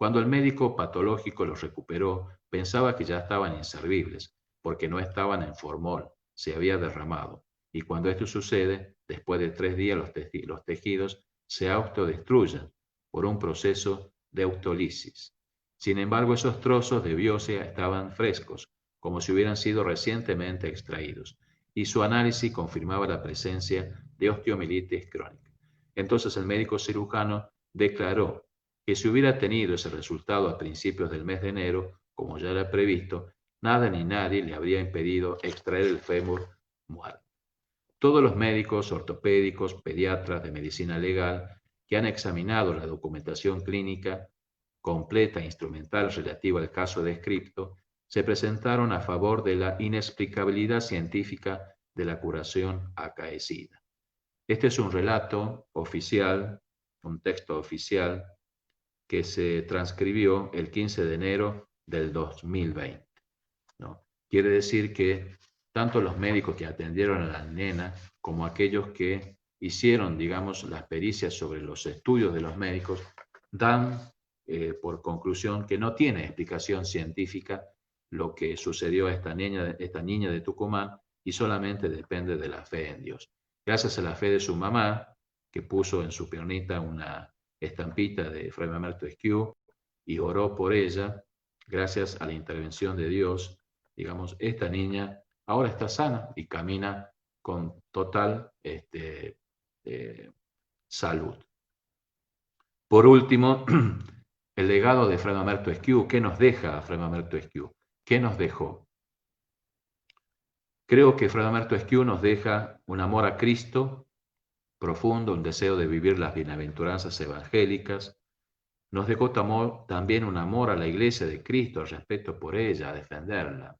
S3: Cuando el médico patológico los recuperó, pensaba que ya estaban inservibles, porque no estaban en formol, se había derramado. Y cuando esto sucede, después de 3 días los tejidos se autodestruyen por un proceso de autólisis. Sin embargo, esos trozos de biopsia estaban frescos, como si hubieran sido recientemente extraídos, y su análisis confirmaba la presencia de osteomielitis crónica. Entonces el médico cirujano declaró que si hubiera tenido ese resultado a principios del mes de enero, como ya era previsto, nada ni nadie le habría impedido extraer el fémur muerto. Todos los médicos, ortopédicos, pediatras de medicina legal que han examinado la documentación clínica completa e instrumental relativa al caso descrito, se presentaron a favor de la inexplicabilidad científica de la curación acaecida. Este es un relato oficial, un texto oficial, que se transcribió el 15 de enero del 2020. ¿No? Quiere decir que tanto los médicos que atendieron a la nena como aquellos que hicieron, digamos, las pericias sobre los estudios de los médicos, dan por conclusión que no tiene explicación científica lo que sucedió a esta niña de Tucumán y solamente depende de la fe en Dios. Gracias a la fe de su mamá, que puso en su piernita una estampita de Fray Mamerto Esquiú y oró por ella, gracias a la intervención de Dios, digamos, esta niña ahora está sana y camina con total salud. Por último, el legado de Fray Mamerto Esquiú. ¿Qué nos deja Fray Mamerto Esquiú? ¿Qué nos dejó? Creo que Fray Mamerto Esquiú nos deja un amor a Cristo profundo, un deseo de vivir las bienaventuranzas evangélicas. Nos dejó también un amor a la Iglesia de Cristo, al respeto por ella, a defenderla.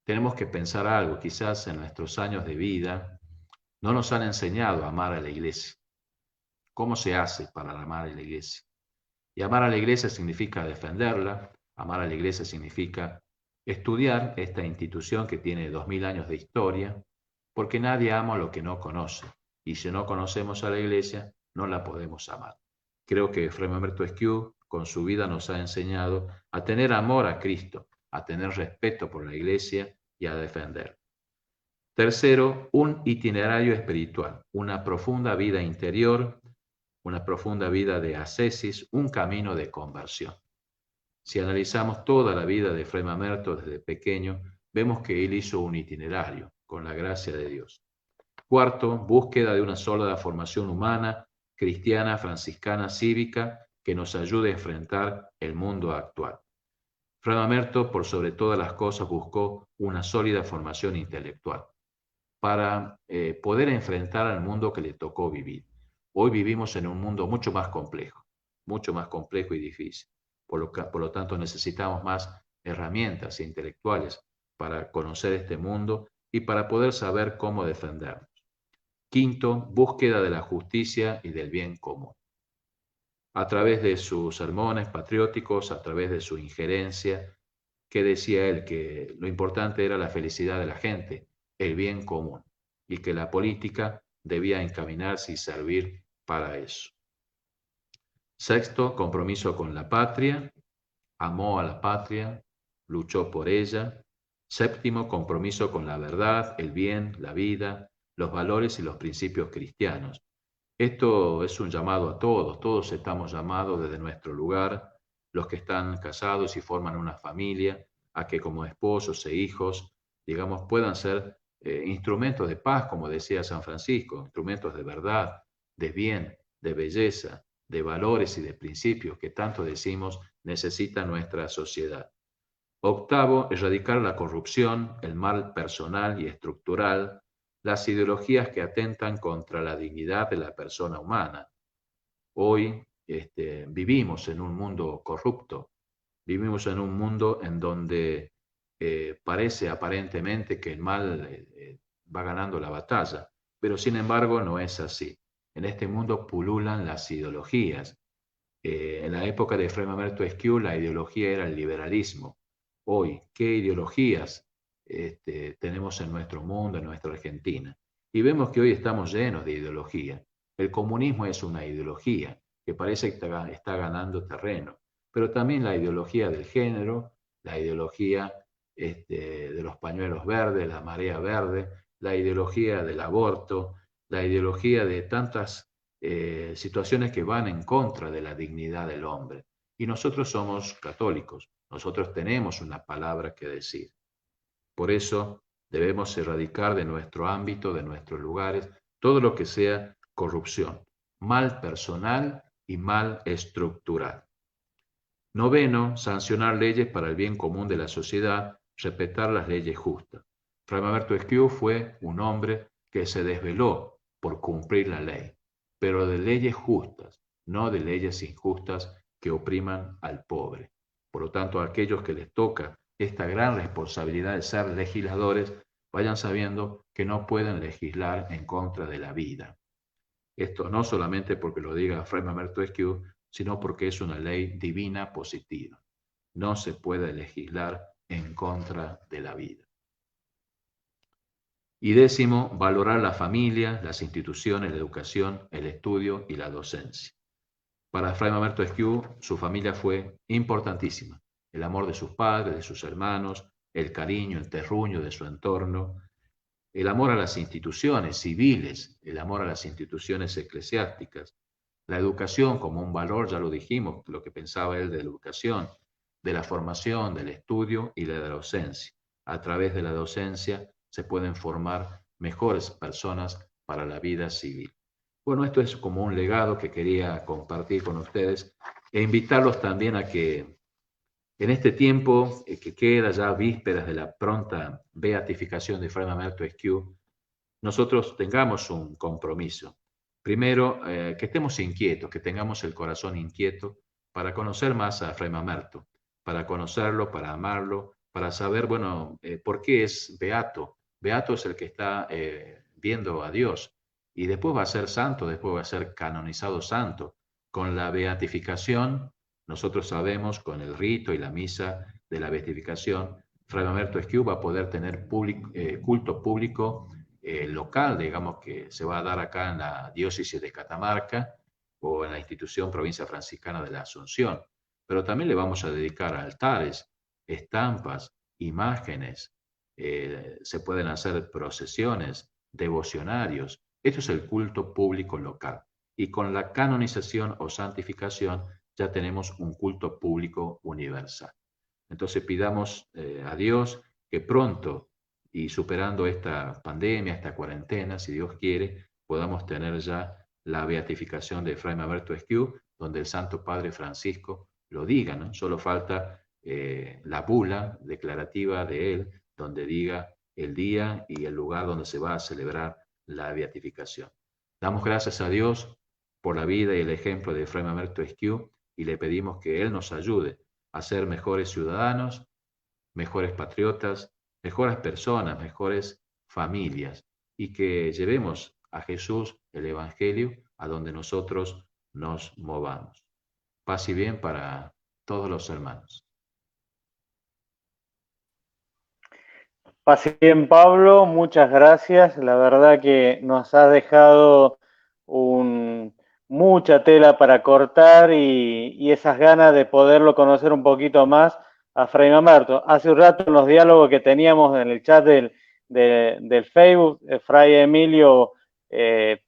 S3: Tenemos que pensar algo, quizás en nuestros años de vida no nos han enseñado a amar a la Iglesia. ¿Cómo se hace para amar a la Iglesia? Y amar a la Iglesia significa defenderla, amar a la Iglesia significa estudiar esta institución que tiene 2000 años de historia, porque nadie ama lo que no conoce. Y si no conocemos a la Iglesia, no la podemos amar. Creo que Fray Mamerto Esquiú, con su vida, nos ha enseñado a tener amor a Cristo, a tener respeto por la Iglesia y a defender. Tercero, un itinerario espiritual, una profunda vida interior, una profunda vida de ascesis, un camino de conversión. Si analizamos toda la vida de Fray Mamerto desde pequeño, vemos que él hizo un itinerario con la gracia de Dios. Cuarto, búsqueda de una sólida formación humana, cristiana, franciscana, cívica, que nos ayude a enfrentar el mundo actual. Fray Mamerto, por sobre todas las cosas, buscó una sólida formación intelectual para poder enfrentar al mundo que le tocó vivir. Hoy vivimos en un mundo mucho más complejo y difícil. Por lo tanto, necesitamos más herramientas intelectuales para conocer este mundo y para poder saber cómo defendernos. Quinto, búsqueda de la justicia y del bien común. A través de sus sermones patrióticos, a través de su injerencia, que decía él que lo importante era la felicidad de la gente, el bien común, y que la política debía encaminarse y servir para eso. Sexto, compromiso con la patria, amó a la patria, luchó por ella. Séptimo, compromiso con la verdad, el bien, la vida, los valores y los principios cristianos. Esto es un llamado a todos estamos llamados desde nuestro lugar, los que están casados y forman una familia, a que como esposos e hijos, digamos, puedan ser instrumentos de paz, como decía San Francisco, instrumentos de verdad, de bien, de belleza, de valores y de principios que tanto decimos necesita nuestra sociedad. Octavo, erradicar la corrupción, el mal personal y estructural, las ideologías que atentan contra la dignidad de la persona humana. Hoy vivimos en un mundo corrupto, vivimos en un mundo en donde parece aparentemente que el mal va ganando la batalla, pero sin embargo no es así. En este mundo pululan las ideologías. En la época de Fray Mamerto Esquiú la ideología era el liberalismo. Hoy, ¿qué ideologías tenemos en nuestro mundo, en nuestra Argentina? Y vemos que hoy estamos llenos de ideología. El comunismo es una ideología que parece que está ganando terreno. pero también la ideología del género, la ideología de los pañuelos verdes, la marea verde, la ideología del aborto, la ideología de tantas situaciones que van en contra de la dignidad del hombre. Y nosotros somos católicos, nosotros tenemos una palabra que decir. Por eso debemos erradicar de nuestro ámbito, de nuestros lugares, todo lo que sea corrupción, mal personal y mal estructural. Noveno, sancionar leyes para el bien común de la sociedad, respetar las leyes justas. Fray Mamerto Esquiú fue un hombre que se desveló por cumplir la ley, pero de leyes justas, no de leyes injustas que opriman al pobre. Por lo tanto, a aquellos que les toca esta gran responsabilidad de ser legisladores, vayan sabiendo que no pueden legislar en contra de la vida. Esto no solamente porque lo diga Fray Mamerto Esquiú, sino porque es una ley divina positiva. No se puede legislar en contra de la vida. Y décimo, valorar la familia, las instituciones, la educación, el estudio y la docencia. Para Fray Mamerto Esquiú, su familia fue importantísima. El amor de sus padres, de sus hermanos, el cariño, el terruño de su entorno, el amor a las instituciones civiles, el amor a las instituciones eclesiásticas, la educación como un valor, ya lo dijimos, lo que pensaba él de la educación, de la formación, del estudio y de la docencia. A través de la docencia se pueden formar mejores personas para la vida civil. Bueno, esto es como un legado que quería compartir con ustedes e invitarlos también a que en este tiempo que queda ya vísperas de la pronta beatificación de Fray Mamerto Esquiú, nosotros tengamos un compromiso. Primero, que estemos inquietos, que tengamos el corazón inquieto para conocer más a Fray Mamerto, para conocerlo, para amarlo, para saber, bueno, por qué es beato. Beato es el que está viendo a Dios y después va a ser santo, después va a ser canonizado santo. Con la beatificación, nosotros sabemos, con el rito y la misa de la beatificación, Fray Mamerto Esquiú va a poder tener culto público local, digamos, que se va a dar acá en la diócesis de Catamarca o en la institución Provincia Franciscana de la Asunción. Pero también le vamos a dedicar altares, estampas, imágenes, se pueden hacer procesiones, devocionarios. Esto es el culto público local. Y con la canonización o santificación ya tenemos un culto público universal. Entonces pidamos a Dios que pronto y superando esta pandemia, esta cuarentena, si Dios quiere, podamos tener ya la beatificación de Fray Mamerto Esquiú, donde el Santo Padre Francisco lo diga, ¿no? Solo falta la bula declarativa de él, donde diga el día y el lugar donde se va a celebrar la beatificación. Damos gracias a Dios por la vida y el ejemplo de Fray Mamerto Esquiú y le pedimos que Él nos ayude a ser mejores ciudadanos, mejores patriotas, mejores personas, mejores familias y que llevemos a Jesús el Evangelio a donde nosotros nos movamos. Paz y bien para todos los hermanos.
S2: Paz y bien, Pablo, muchas gracias. La verdad que nos has dejado mucha tela para cortar y esas ganas de poderlo conocer un poquito más a Fray Mamerto. Hace un rato en los diálogos que teníamos en el chat del Facebook, Fray Emilio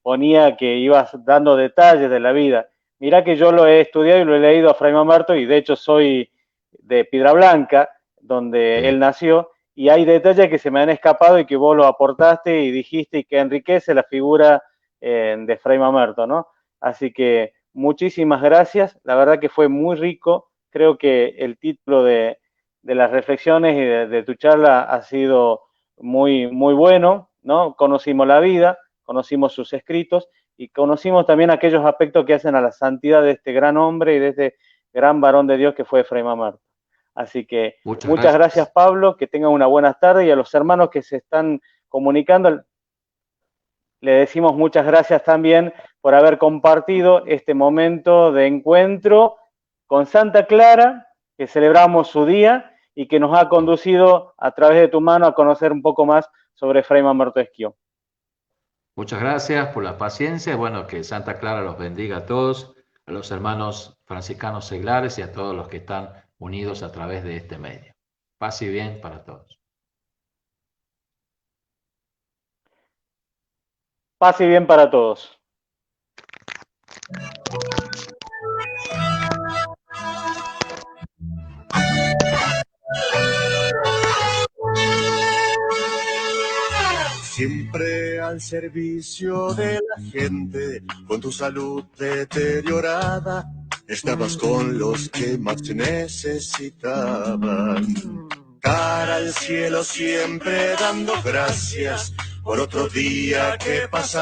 S2: ponía que ibas dando detalles de la vida. Mirá que yo lo he estudiado y lo he leído a Fray Mamerto y de hecho soy de Piedra Blanca, donde él nació, y hay detalles que se me han escapado y que vos lo aportaste y dijiste y que enriquece la figura de Fray Mamerto, ¿no? Así que muchísimas gracias, la verdad que fue muy rico, creo que el título de las reflexiones y de tu charla ha sido muy, muy bueno, ¿no? Conocimos la vida, conocimos sus escritos y conocimos también aquellos aspectos que hacen a la santidad de este gran hombre y de este gran varón de Dios que fue Fray Mamerto. Así que muchas gracias, Pablo, que tengan una buena tarde y a los hermanos que se están comunicando, le decimos muchas gracias también por haber compartido este momento de encuentro con Santa Clara, que celebramos su día y que nos ha conducido a través de tu mano a conocer un poco más sobre Fray Mamerto Esquiú.
S3: Muchas gracias por la paciencia. Bueno, que Santa Clara los bendiga a todos. a los hermanos franciscanos seglares y a todos los que están unidos a través de este medio. Paz y bien para todos.
S2: Paz y bien para todos.
S1: Siempre al servicio de la gente, con tu salud deteriorada, estabas con los que más necesitaban. Cara al cielo siempre dando gracias por otro día que pasa.